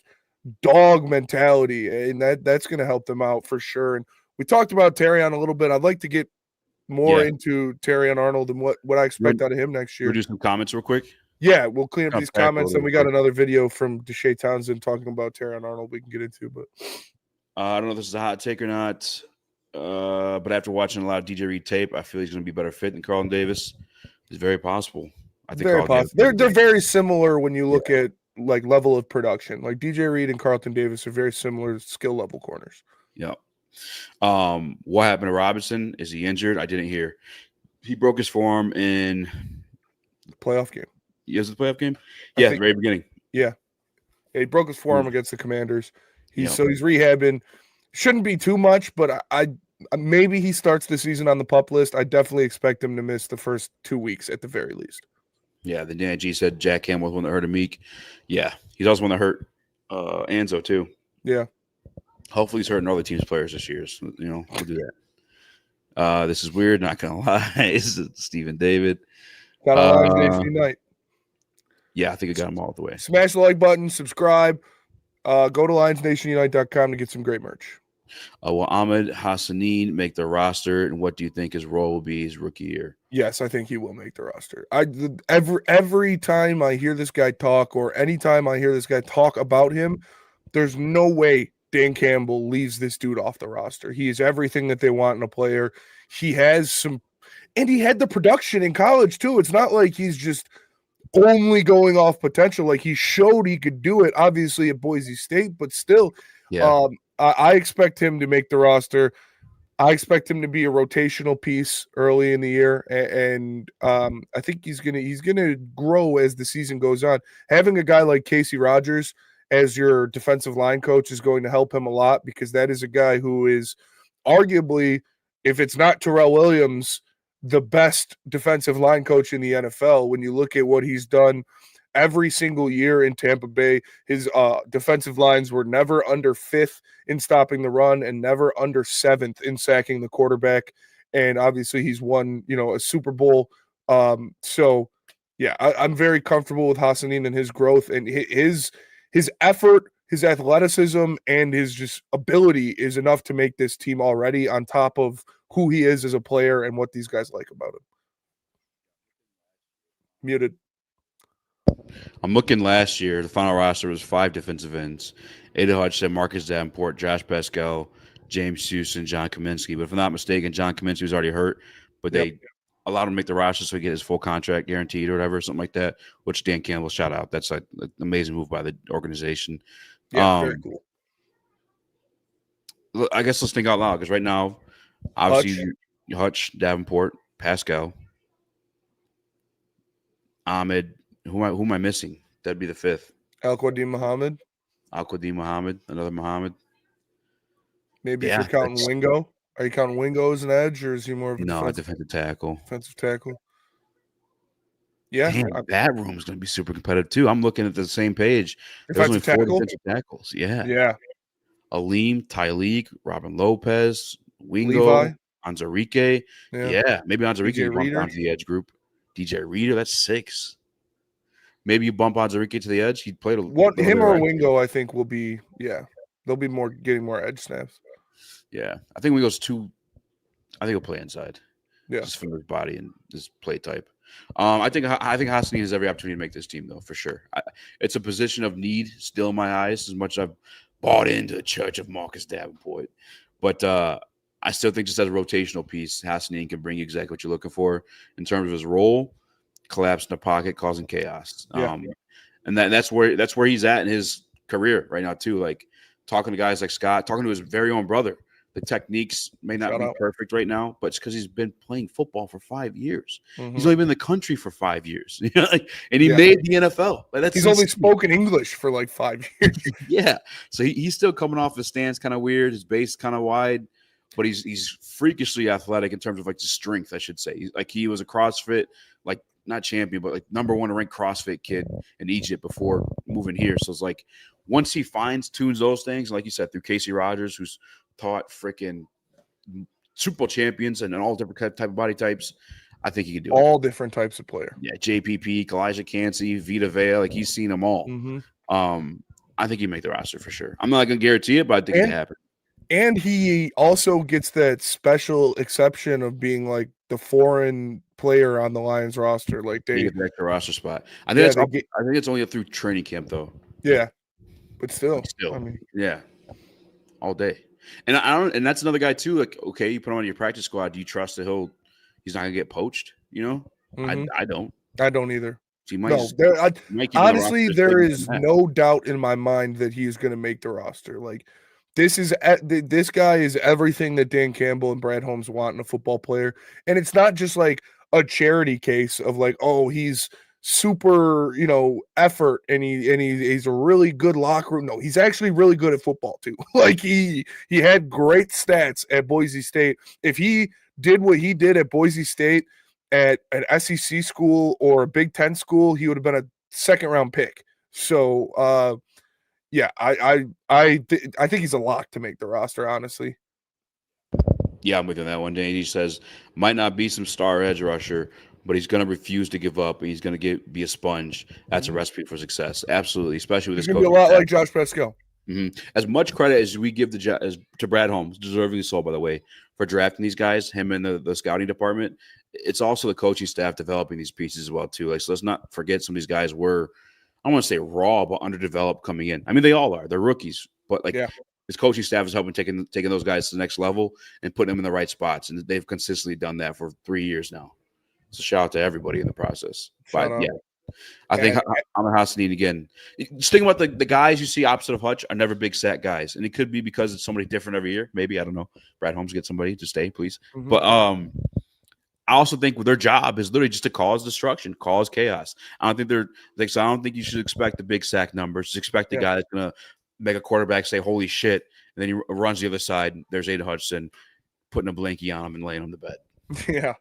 A: dog mentality, and that's going to help them out for sure. And we talked about Terrion a little bit. I'd like to get more into Terrion Arnold and what I expect out of him next year.
B: We'll do some comments real quick.
A: Yeah, we'll clean up these comments, and we got another video from Deshae Townsend talking about Terrion Arnold we can get into. But
B: I don't know if this is a hot take or not, but after watching a lot of DJ Reed tape, I feel he's going to be a better fit than Carlton Davis. It's very possible. I think
A: very possible. They're very similar when you look at like level of production. Like DJ Reed and Carlton Davis are very similar skill level corners.
B: Yeah. What happened to Robinson? Is he injured? I didn't hear. He broke his forearm in
A: the playoff game.
B: Yes, the playoff game? Yeah, the very beginning.
A: Yeah. He broke his forearm against the Commanders. So he's rehabbing. Shouldn't be too much, but I maybe he starts the season on the PUP list. I definitely expect him to miss the first 2 weeks at the very least.
B: Yeah, the DNG said Jack Ham was one that hurt Meek. Yeah, he's also one that hurt Anzo too.
A: Yeah.
B: Hopefully he's hurting other teams' players this year. So, we'll do that. This is weird, not going to lie. This is Stephen David.
A: Got a live day tonight.
B: Yeah, I think I got them all the way.
A: Smash the like button, subscribe. Go to LionsNationUnite.com to get some great merch.
B: Will Ahmed Hassanin make the roster, and what do you think his role will be his rookie year?
A: Yes, I think he will make the roster. Every time I hear this guy talk, or anytime I hear this guy talk about him, there's no way Dan Campbell leaves this dude off the roster. He is everything that they want in a player. He has some, and he had the production in college too. It's not like he's just only going off potential. Like, he showed he could do it, obviously at Boise State, but still, I expect him to make the roster. I expect him to be a rotational piece early in the year, and I think he's gonna grow as the season goes on. Having a guy like Casey Rogers as your defensive line coach is going to help him a lot, because that is a guy who is arguably, if it's not Terrell Williams, the best defensive line coach in the NFL. When you look at what he's done every single year in Tampa Bay, his defensive lines were never under 5th in stopping the run and never under 7th in sacking the quarterback. And obviously he's won, a Super Bowl. So yeah, I'm very comfortable with Hassanin and his growth, and his effort, his athleticism, and his just ability is enough to make this team already, on top of who he is as a player and what these guys like about him. Muted.
B: I'm looking last year. The final roster was 5 defensive ends: Ada Hutchinson, Marcus Davenport, Josh Pascal, James Houston, John Kaminsky. But if I'm not mistaken, John Kaminsky was already hurt, but
A: Yep.
B: they allowed him to make the roster so he get his full contract guaranteed or whatever, something like that. Which Dan Campbell, shout out. That's like an amazing move by the organization.
A: Yeah, very cool.
B: I guess let's think out loud because right now, obviously, Hutch, Davenport, Pascal, Ahmed. Who am I missing? That'd be the fifth.
A: Al-Qadim Muhammad.
B: Al-Qadim Muhammad, another Muhammad.
A: Maybe if you're counting Wingo. Are you counting Wingo as an edge, or is he more of a
B: defensive tackle?
A: Defensive tackle. Yeah,
B: damn, that room's going to be super competitive too. I'm looking at the same page. There's only 4 defensive tackles. Yeah. Aleem, Tyleek, Robin Lopez, Wingo,
A: Levi.
B: Anzarike. Yeah, maybe Anzarike you bump down to the edge group. DJ Reader, that's 6. Maybe you bump Anzarike to the edge. He played
A: him or Wingo, I think, will be they'll be getting more edge snaps.
B: Yeah, I think Wingo's 2. I think he'll play inside.
A: Yeah,
B: just from his body and his play type. I think Hassanine has every opportunity to make this team, though, for sure. It's a position of need still in my eyes, as much as I've bought into the church of Marcus Davenport. But I still think just as a rotational piece, Hassanine can bring you exactly what you're looking for in terms of his role, collapse in the pocket, causing chaos.
A: Yeah.
B: And that's where he's at in his career right now, too. Like talking to guys like Scott, talking to his very own brother. The techniques may not be perfect right now, but it's because he's been playing football for 5 years. Mm-hmm. He's only been in the country for 5 years, and he made the NFL.
A: He's only spoken English for like 5 years.
B: Yeah, so he's still coming off his stance kind of weird, his base kind of wide, but he's freakishly athletic in terms of like the strength, I should say. He was a CrossFit not champion, but number 1 ranked CrossFit kid in Egypt before moving here. So it's like once he tunes those things, like you said, through Casey Rogers, who's taught freaking Super Bowl champions and all different type of body types, I think he can do
A: all different types of player.
B: Yeah, JPP, Elijah Cansey, Vita Vea, he's seen them all.
A: Mm-hmm.
B: I think he'd make the roster for sure. I'm not going to guarantee it, but I think it can happen.
A: And he also gets that special exception of being like the foreign player on the Lions roster. Like they
B: get back the roster spot. I think I think it's only through training camp though.
A: Yeah, but still, I mean,
B: yeah, all day. And and that's another guy too. Like, okay, you put him on your practice squad. Do you trust that he's not gonna get poached?
A: Mm-hmm.
B: I don't.
A: I don't either.
B: So
A: honestly, there is no doubt in my mind that he's going to make the roster. Like, this guy is everything that Dan Campbell and Brad Holmes want in a football player, and it's not just like a charity case of like, oh, he's super, effort, and he's a really good locker room. No, he's actually really good at football too. Like he had great stats at Boise State. If he did what he did at Boise State at an SEC school or a Big Ten school, he would have been a second-round pick. So, yeah, I think he's a lock to make the roster, honestly.
B: Yeah, I'm with you on that one. Danny says, might not be some star edge rusher, but he's going to refuse to give up, and he's going to be a sponge. That's a recipe for success. Absolutely, especially with this.
A: He's going to be a lot like Josh Pascal.
B: Mm-hmm. As much credit as we give to Brad Holmes, deservingly so, by the way, for drafting these guys, him and the scouting department, it's also the coaching staff developing these pieces as well too. So let's not forget some of these guys were, I don't want to say raw, but underdeveloped coming in. I mean, they all are. They're rookies, but his coaching staff is helping taking those guys to the next level and putting them in the right spots, and they've consistently done that for 3 years now. So shout out to everybody in the process. But yeah, I think I'm a Hassanine again. Just think about the guys you see opposite of Hutch are never big sack guys, and it could be because it's somebody different every year. Maybe, I don't know. Brad Holmes get somebody to stay, please. Mm-hmm. But I also think their job is literally just to cause destruction, cause chaos. I don't think so. I don't think you should expect the big sack numbers. Just expect the guy that's gonna make a quarterback say "Holy shit," and then he runs the other side. There's Aidan Hutchinson putting a blankie on him and laying on the bed.
A: Yeah.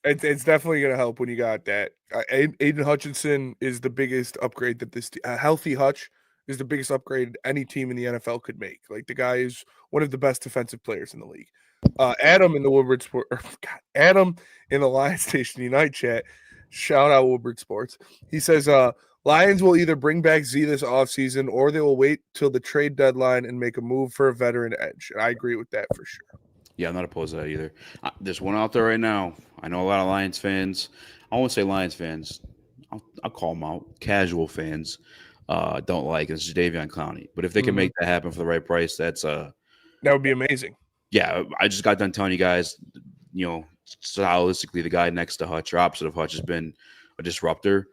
A: It's definitely going to help when you got that. Aidan Hutchinson is the biggest upgrade that a healthy Hutch is the biggest upgrade any team in the NFL could make. Like, the guy is one of the best defensive players in the league. Adam in the Lions Station Unite chat, shout out Woodward Sports. He says, Lions will either bring back Z this offseason or they will wait till the trade deadline and make a move for a veteran edge. And I agree with that for sure.
B: Yeah, I'm not opposed to that either. There's one out there right now. I know a lot of Lions fans. I won't say Lions fans. I'll call them out. Casual fans don't like it. It's Jadeveon Clowney. But if they can make that happen for the right price, that's
A: That would be amazing.
B: Yeah, I just got done telling you guys, stylistically, the guy next to Hutch or opposite of Hutch has been a disruptor.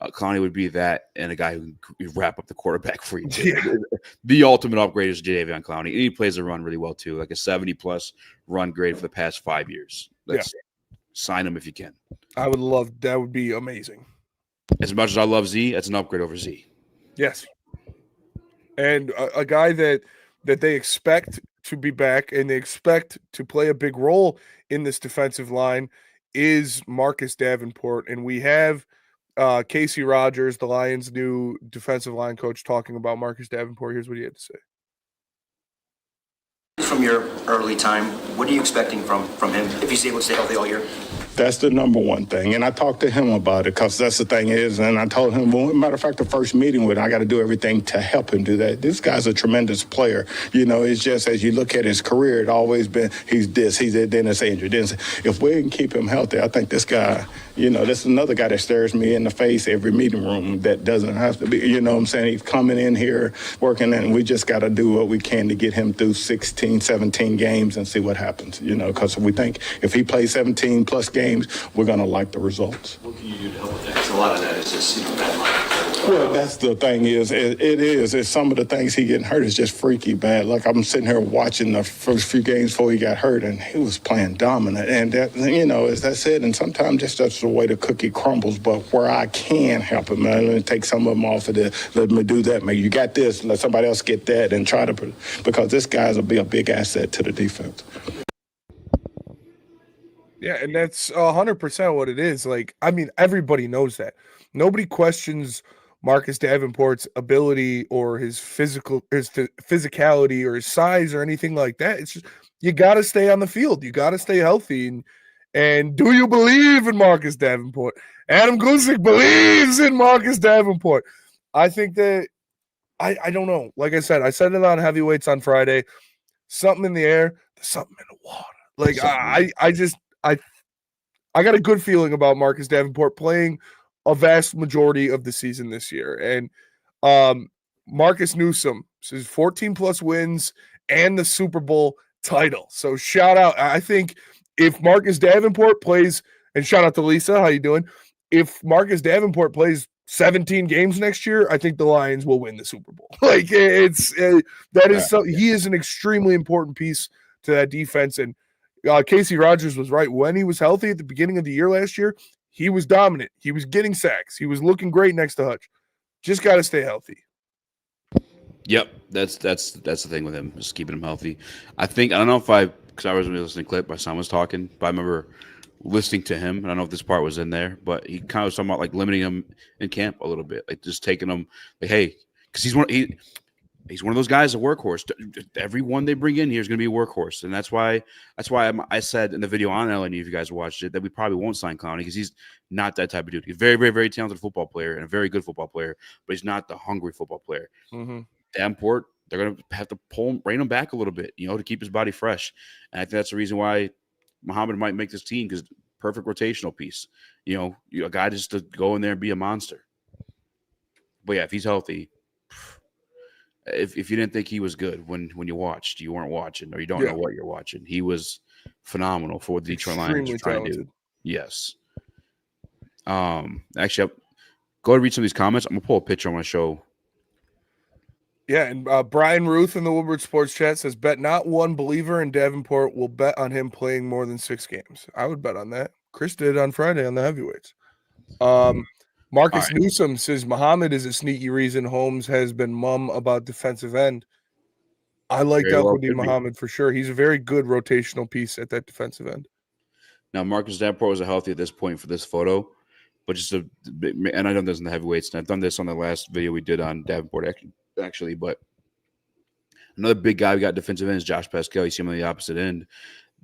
B: Clowney would be that, and a guy who can wrap up the quarterback for you too.
A: Yeah.
B: The ultimate upgrade is Jadeveon Clowney, and he plays the run really well too, like a 70+ run grade for the past 5 years. Let's sign him if you can.
A: I would love that. Would be amazing.
B: As much as I love Z, that's an upgrade over Z.
A: Yes, and a guy that they expect to be back and they expect to play a big role in this defensive line is Marcus Davenport, and we have Casey Rogers, the Lions' new defensive line coach, talking about Marcus Davenport. Here's what he had to say.
E: From your early time, what are you expecting from him if he's able to stay healthy all year?
F: That's the number one thing. And I talked to him about it because that's the thing is, and I told him, well, matter of fact, the first meeting with him, I got to do everything to help him do that. This guy's a tremendous player. It's just as you look at his career, it always been he's this, he's that, then it's injured. If we can keep him healthy, I think this guy, this is another guy that stares me in the face every meeting room that doesn't have to be, what I'm saying? He's coming in here working, and we just got to do what we can to get him through 16, 17 games and see what happens, because we think if he plays 17 plus games, we're going to like the results.
G: What can you do to help with that? Because a lot of that is just, bad luck.
F: Well, that's the thing is, it's some of the things he getting hurt is just freaky bad. Like I'm sitting here watching the first few games before he got hurt, and he was playing dominant. And that, as that said, and sometimes that's the way the cookie crumbles. But where I can help him, let me take some of them off of this. Let me do that. Maybe you got this. Let somebody else get that, and try to, because this guy's will be a big asset to the defense.
A: Yeah, and that's 100% what it is. Like, I mean, everybody knows that. Nobody questions Marcus Davenport's ability or his physicality or his size or anything like that. It's just you got to stay on the field. You got to stay healthy. And do you believe in Marcus Davenport? Adam Gusick believes in Marcus Davenport. I think that I don't know. Like I said it on Heavyweights on Friday. Something in the air, there's something in the water. Like I got a good feeling about Marcus Davenport playing a vast majority of the season this year. And Marcus Newsome says 14 plus wins and the Super Bowl title. So shout out. I think if Marcus Davenport plays, and shout out to Lisa, how you doing? If Marcus Davenport plays 17 games next year, I think the Lions will win the Super Bowl. Like he is an extremely important piece to that defense. And Casey Rogers was right. When he was healthy at the beginning of the year last year, he was dominant. He was getting sacks. He was looking great next to Hutch. Just got to stay healthy.
B: Yep, that's the thing with him, just keeping him healthy. I don't know because I was listening to a clip, my son was talking, but I remember listening to him. I don't know if this part was in there, but he kind of was talking about like limiting him in camp a little bit, like just taking him, like, hey, because he's one of those guys, a workhorse. Everyone they bring in here is going to be a workhorse, and that's why I said in the video on LNU, if you guys watched it, that we probably won't sign Clowney because he's not that type of dude. He's a very, very, very talented football player and a very good football player, but he's not the hungry football player.
A: Mm-hmm.
B: Davenport, they're going to have to rein him back a little bit, to keep his body fresh. And I think that's the reason why Muhammad might make this team, because perfect rotational piece. A guy just to go in there and be a monster. But yeah, if he's healthy, if you didn't think he was good when you watched, you weren't watching, or you don't know what you're watching. He was phenomenal for what the Detroit Lions are trying to do. Yes. Actually, go ahead and read some of these comments. I'm gonna pull a picture on my show.
A: Yeah, and Brian Ruth in the Woodward Sports Chat says, bet not one believer in Davenport will bet on him playing more than 6 games. I would bet on that. Chris did on Friday on the heavyweights. Marcus Newsome says, Muhammad is a sneaky reason Holmes has been mum about defensive end. I like Delquidine Muhammad for sure. He's a very good rotational piece at that defensive end.
B: Now, Marcus Davenport was healthy at this point for this photo, but and I've done this in the heavyweights, and I've done this on the last video we did on Davenport, actually, but another big guy we got defensive end is Josh Pascal. You see him on the opposite end.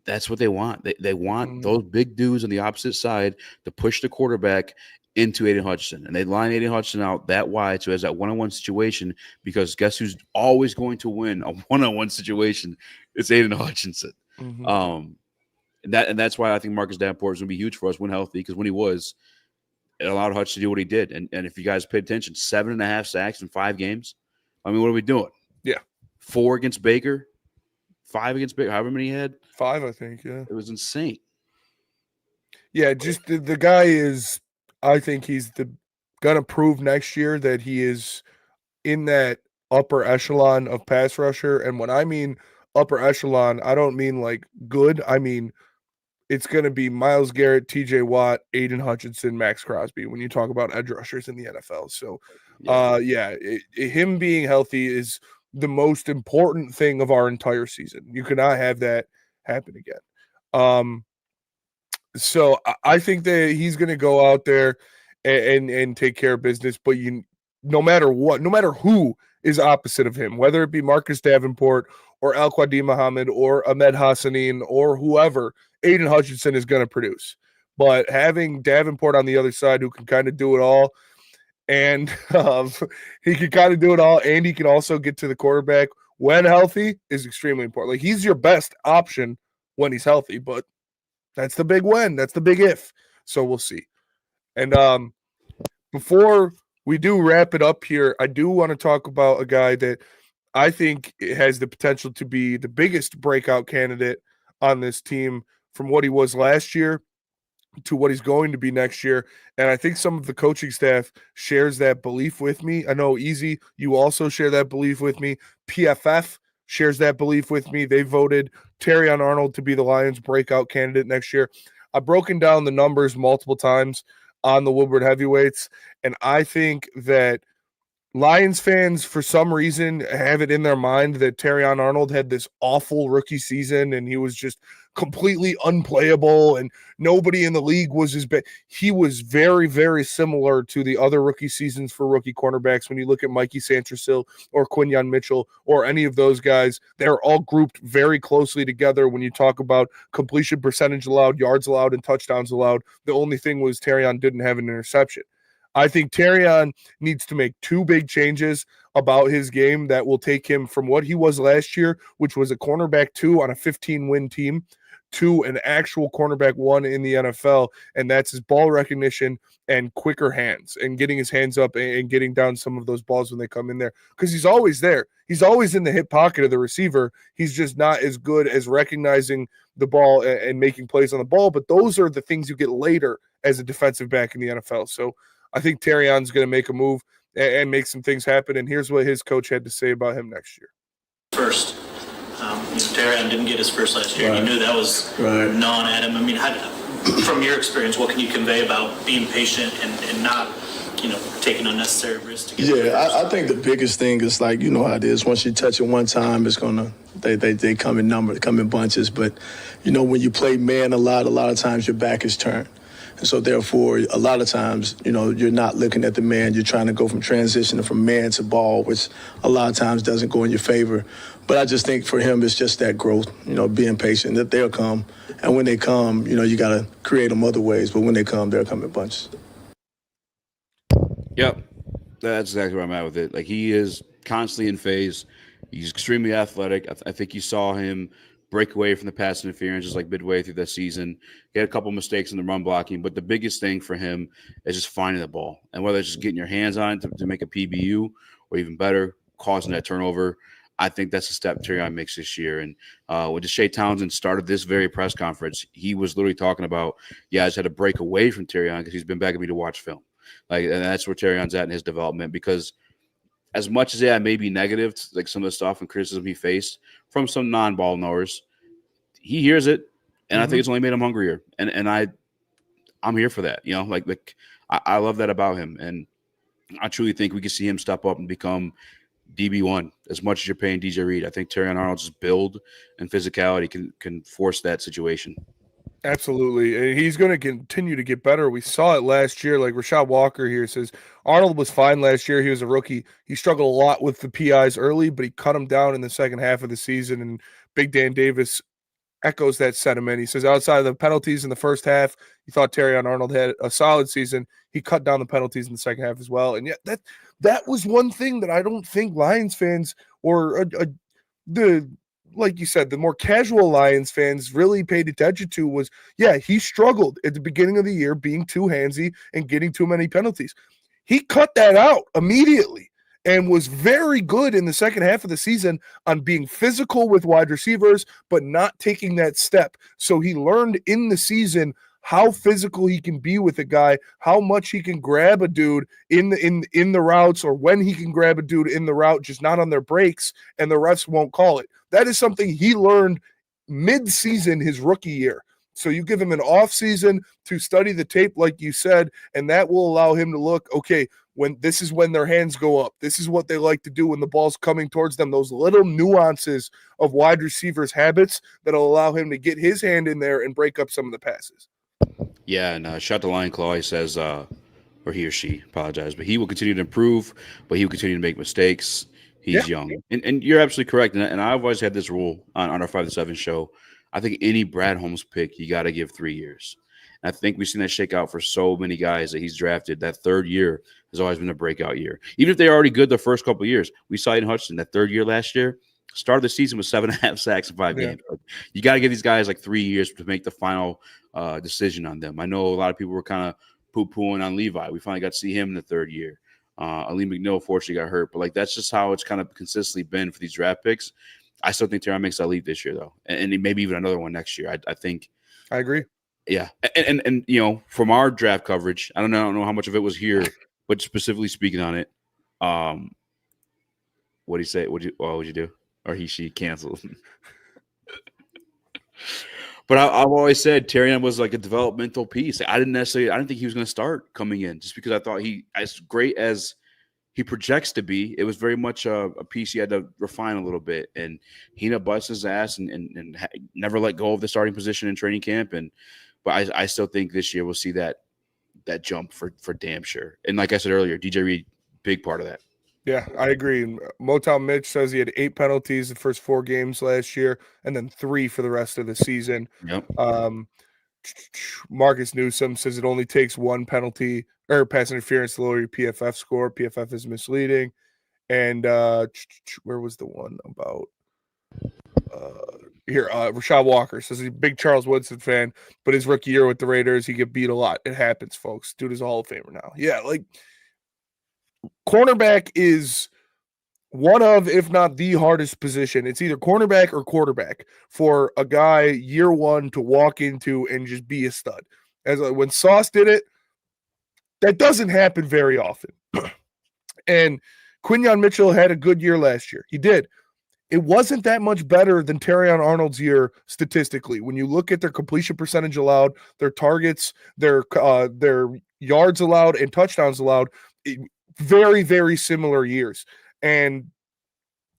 B: That's what they want. They want those big dudes on the opposite side to push the quarterback into Aiden Hutchinson. And they line Aiden Hutchinson out that wide so he has that one-on-one situation, because guess who's always going to win a one-on-one situation? It's Aiden Hutchinson. Mm-hmm. And that's why I think Marcus Davenport is going to be huge for us when healthy, because when he was, it allowed Hutch to do what he did. And if you guys paid attention, 7.5 sacks in 5 games. I mean, what are we doing?
A: Yeah.
B: 4 against Baker, 5 against Big, however many he had.
A: 5, I think. Yeah.
B: It was insane.
A: Yeah, just the guy is. I think he's gonna prove next year that he is in that upper echelon of pass rusher. And when I mean upper echelon, I don't mean like good. I mean it's gonna be Myles Garrett, T.J. Watt, Aiden Hutchinson, Max Crosby. When you talk about edge rushers in the NFL, so him being healthy is the most important thing of our entire season. You cannot have that happen again. So I think that he's going to go out there and take care of business. But no matter what, no matter who is opposite of him, whether it be Marcus Davenport or Al Qadim Muhammad or Ahmed Hassanin or whoever, Aiden Hutchinson is going to produce. But having Davenport on the other side who can kind of do it all, and he can kind of do it all, and he can also get to the quarterback when healthy is extremely important. Like he's your best option when he's healthy, but that's the big when. That's the big if. So we'll see. And before we do wrap it up here, I do want to talk about a guy that I think has the potential to be the biggest breakout candidate on this team from what he was last year to what he's going to be next year. And I think some of the coaching staff shares that belief with me. I know Eazy, you also share that belief with me. PFF shares that belief with me. They voted Terrion Arnold to be the Lions breakout candidate next year. I've broken down the numbers multiple times on the Woodward Heavyweights, and I think that Lions fans, for some reason, have it in their mind that Terrion Arnold had this awful rookie season and he was just completely unplayable and nobody in the league was as bad. He was very, very similar to the other rookie seasons for rookie cornerbacks. When you look at Mikey Sandersill or Quinyon Mitchell or any of those guys, they're all grouped very closely together when you talk about completion percentage allowed, yards allowed, and touchdowns allowed. The only thing was Terrion didn't have an interception. I think Terrion needs to make 2 big changes about his game that will take him from what he was last year, which was a cornerback 2 on a 15-win team, to an actual cornerback 1 in the NFL, and that's his ball recognition and quicker hands and getting his hands up and getting down some of those balls when they come in there, because he's always there. He's always in the hip pocket of the receiver. He's just not as good as recognizing the ball and making plays on the ball, but those are the things you get later as a defensive back in the NFL. So I think Terrion's going to make a move and make some things happen. And here's what his coach had to say about him next year.
C: First, Terrion didn't get his first last year. Right. You knew that was gnawing at him. I mean, from your experience, what can you convey about being patient and not, taking unnecessary risks to get
D: I think the biggest thing is, like, you know how it is. Once you touch it one time, it's gonna they come in numbers, come in bunches. But when you play man a lot of times your back is turned. And so, therefore, a lot of times, you're not looking at the man. You're trying to go from transition from man to ball, which a lot of times doesn't go in your favor. But I just think for him, it's just that growth, being patient, that they'll come. And when they come, you got to create them other ways. But when they come, they'll come in bunches.
B: Yep. That's exactly where I'm at with it. Like, he is constantly in phase. He's extremely athletic. I think you saw him break away from the pass interference just like midway through the season. He had a couple mistakes in the run blocking, but the biggest thing for him is just finding the ball. And whether it's just getting your hands on it to make a PBU or even better, causing that turnover, I think that's a step Terrion makes this year. And when Deshae Townsend started this very press conference, he was literally talking about, I just had to break away from Terrion because he's been begging me to watch film. And that's where Terrion's at in his development, because as much as I may be negative to, like, some of the stuff and criticism he faced from some non-ball knowers, he hears it, and I think it's only made him hungrier. And I'm here for that. I love that about him, and I truly think we can see him step up and become DB1 as much as you're paying DJ Reed. I think Terrion Arnold's build and physicality can force that situation.
A: Absolutely. And he's going to continue to get better. We saw it last year. Like Rashad Walker here says, Arnold was fine last year. He was a rookie. He struggled a lot with the PIs early, but he cut him down in the second half of the season. And Big Dan Davis echoes that sentiment. He says, outside of the penalties in the first half, he thought Terrion Arnold had a solid season. He cut down the penalties in the second half as well. And yet that was one thing that I don't think Lions fans or like you said, the more casual Lions fans really paid attention to was, he struggled at the beginning of the year being too handsy and getting too many penalties. He cut that out immediately. and was very good in the second half of the season on being physical with wide receivers, but not taking that step. So he learned in the season how physical he can be with a guy, how much he can grab a dude in the routes, or when he can grab a dude in the route, just not on their breaks, and the refs won't call it. That is something he learned mid-season his rookie year. So you give him an off season to study the tape, like you said, and that will allow him to look, okay, when this is when their hands go up. This is what they like to do when the ball's coming towards them. Those little nuances of wide receivers' habits that'll allow him to get his hand in there and break up some of the passes.
B: Yeah, and Shot the Lion Claw, he says, or he or she, apologize, but he will continue to improve, but he will continue to make mistakes. He's young. And you're absolutely correct. And I've always had this rule on our 5 to 7 show. I think any Brad Holmes pick, you got to give 3 years. And I think we've seen that shake out for so many guys that he's drafted. That third year has always been a breakout year. Even if they're already good the first couple of years. We saw Aiden Hutchinson that third year last year, started the season with 7.5 sacks in 5 games. You got to give these guys like 3 years to make the final decision on them. I know a lot of people were kind of poo-pooing on Levi. We finally got to see him in the third year. Ali McNeil fortunately got hurt, but like that's just how it's kind of consistently been for these draft picks. I still think Terron makes that leap this year, though, and maybe even another one next year. I think.
A: I agree.
B: Yeah, and you know, from our draft coverage, I don't know how much of it was here, but specifically speaking on it, what did he say? What would you do? Or she canceled. But I've always said Terrion was like a developmental piece. I didn't think he was going to start coming in just because I thought as great as he projects to be, it was very much a piece he had to refine a little bit. And he busts his ass and never let go of the starting position in training camp. But I still think this year we'll see that jump for damn sure. And like I said earlier, DJ Reed, big part of that.
A: Yeah, I agree. Motown Mitch says he had 8 penalties the first 4 games last year, and then 3 for the rest of the season.
B: Yep.
A: Marcus Newsom says it only takes 1 penalty or pass interference to lower your PFF score. PFF is misleading. And where was the one about here? Rashad Walker says he's a big Charles Woodson fan, but his rookie year with the Raiders, he get beat a lot. It happens, folks. Dude is a Hall of Famer now. Yeah, like cornerback is one of, if not the hardest position. It's either cornerback or quarterback for a guy year one to walk into and just be a stud. As when Sauce did it, that doesn't happen very often. And Quinyon Mitchell had a good year last year. He did. It wasn't that much better than Terrion Arnold's year statistically. When you look at their completion percentage allowed, their targets, their yards allowed, and touchdowns allowed, very, very similar years. And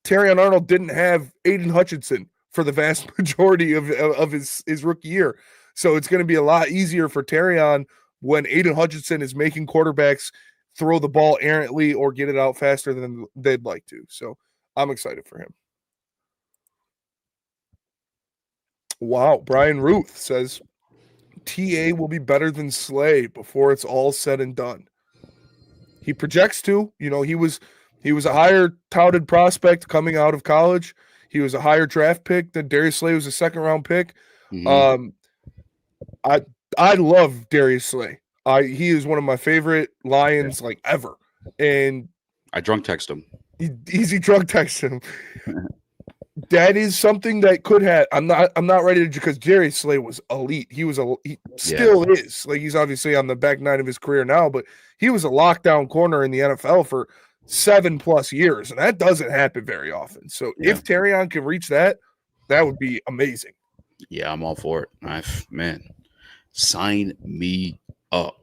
A: Terrion Arnold didn't have Aiden Hutchinson for the vast majority of his rookie year. So it's going to be a lot easier for Terrion when Aiden Hutchinson is making quarterbacks throw the ball errantly or get it out faster than they'd like to. So I'm excited for him. Wow. Brian Ruth says TA will be better than Slay before it's all said and done. He projects to, he was a higher touted prospect coming out of college. He was a higher draft pick than Darius Slay was a 2nd round pick. Mm-hmm. I love Darius Slay. He is one of my favorite Lions like ever. And
B: I drunk text him.
A: Easy drunk text him. That is something that could have. I'm not ready to, because Darius Slay was elite. He still is. Like, he's obviously on the back 9 of his career now, but he was a lockdown corner in the NFL for 7+ years, and that doesn't happen very often. So if Terrion can reach that would be amazing. Yeah,
B: I'm all for it. Man, sign me up.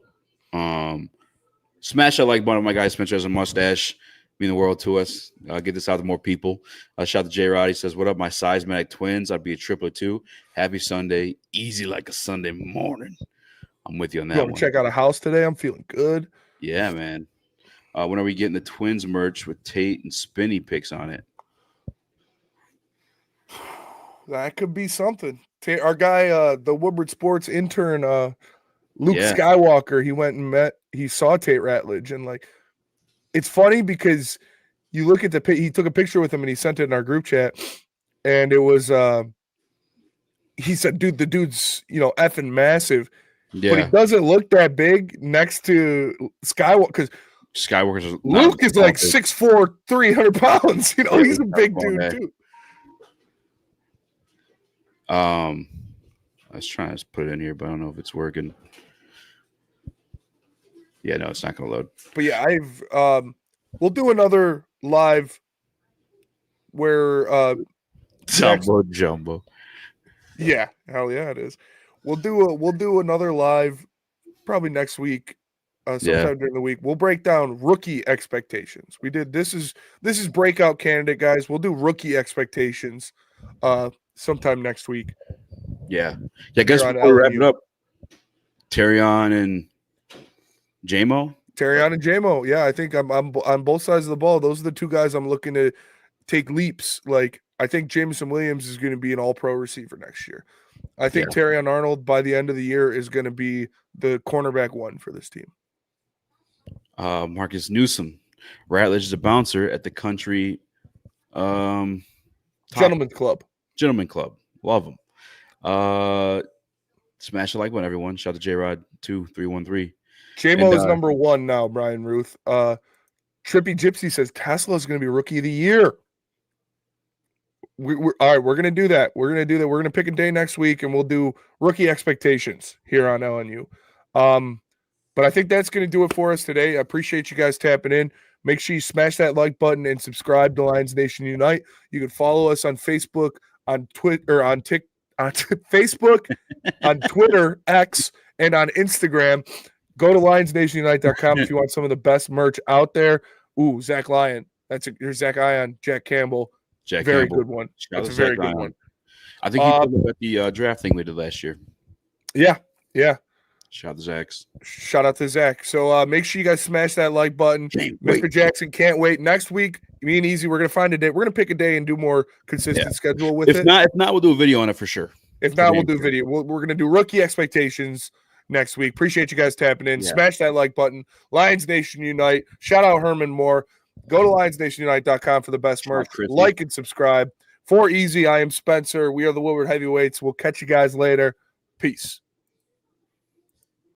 B: Smash that like button. My guy Spencer has a mustache. Mean the world to us. Get this out to more people. Shout out to J Rod. He says, "What up, my size-matic twins? I'd be a triplet too. Happy Sunday, easy like a Sunday morning." I'm with you on that.
A: Want to check out a house today? I'm feeling good.
B: Yeah, man. When are we getting the Twins merch with Tate and Spinny pics on it?
A: That could be something. Our guy, the Woodward Sports intern, Luke Skywalker, he saw Tate Ratledge, and like, it's funny because you look at he took a picture with him and he sent it in our group chat, and it was, he said, dude, the dude's, effing massive, but he doesn't look that big next to Skywalker, because
B: Skywalker's
A: Luke is like 6'4", 300 pounds. You know, he's a big dude
B: guy.
A: too.
B: I was trying to put it in here, but I don't know if it's working. Yeah, no, it's not going to load.
A: But yeah, we'll do another live where
B: Jumbo.
A: Yeah, hell yeah, it is. We'll do another live probably next week, sometime during the week. We'll break down rookie expectations. This is breakout candidate, guys. We'll do rookie expectations sometime next week.
B: Yeah. I guess before we wrap it up, Terrion and J-Mo.
A: Yeah, I think I'm on both sides of the ball. Those are the two guys I'm looking to take leaps. Like, I think Jameson Williams is going to be an all-pro receiver next year. I think Terrion Arnold by the end of the year is going to be the cornerback one for this team.
B: Marcus Newsom, Ratledge is a bouncer at the country
A: Gentlemen's Club.
B: Love them. Smash the like button, everyone. Shout out to J-Rod 2313.
A: J-Mo is number one now, Brian Ruth. Trippy Gypsy says Tesla is going to be rookie of the year. We're all right. We're going to do that. We're going to pick a day next week, and we'll do rookie expectations here on LNU. But I think that's going to do it for us today. I appreciate you guys tapping in. Make sure you smash that like button and subscribe to Lions Nation Unite. You can follow us on Facebook, on Twitter, on Facebook, on Twitter, X, and on Instagram. Go to lionsnationunite.com if you want some of the best merch out there. Ooh, Zach Lyon. Here's Zach Ion, Jack Campbell. Very good one. That's a very good one.
B: I think he pulled up at the draft thing we did last year.
A: Yeah.
B: Shout out to Zach's.
A: Shout out to Zach. So make sure you guys smash that like button. Mr. Jackson can't wait. Next week, me and Easy, we're gonna find a day. We're gonna pick a day and do more consistent schedule with it.
B: If not, we'll do a video on it for sure.
A: If not, we'll do video. We're gonna do rookie expectations next week. Appreciate you guys tapping in. Smash that like button. Lions Nation Unite. Shout out Herman Moore. Go to lionsnationunite.com for the best merch. Like and subscribe. For Easy, I am Spencer. We are the Woodward Heavyweights. We'll catch you guys later. Peace.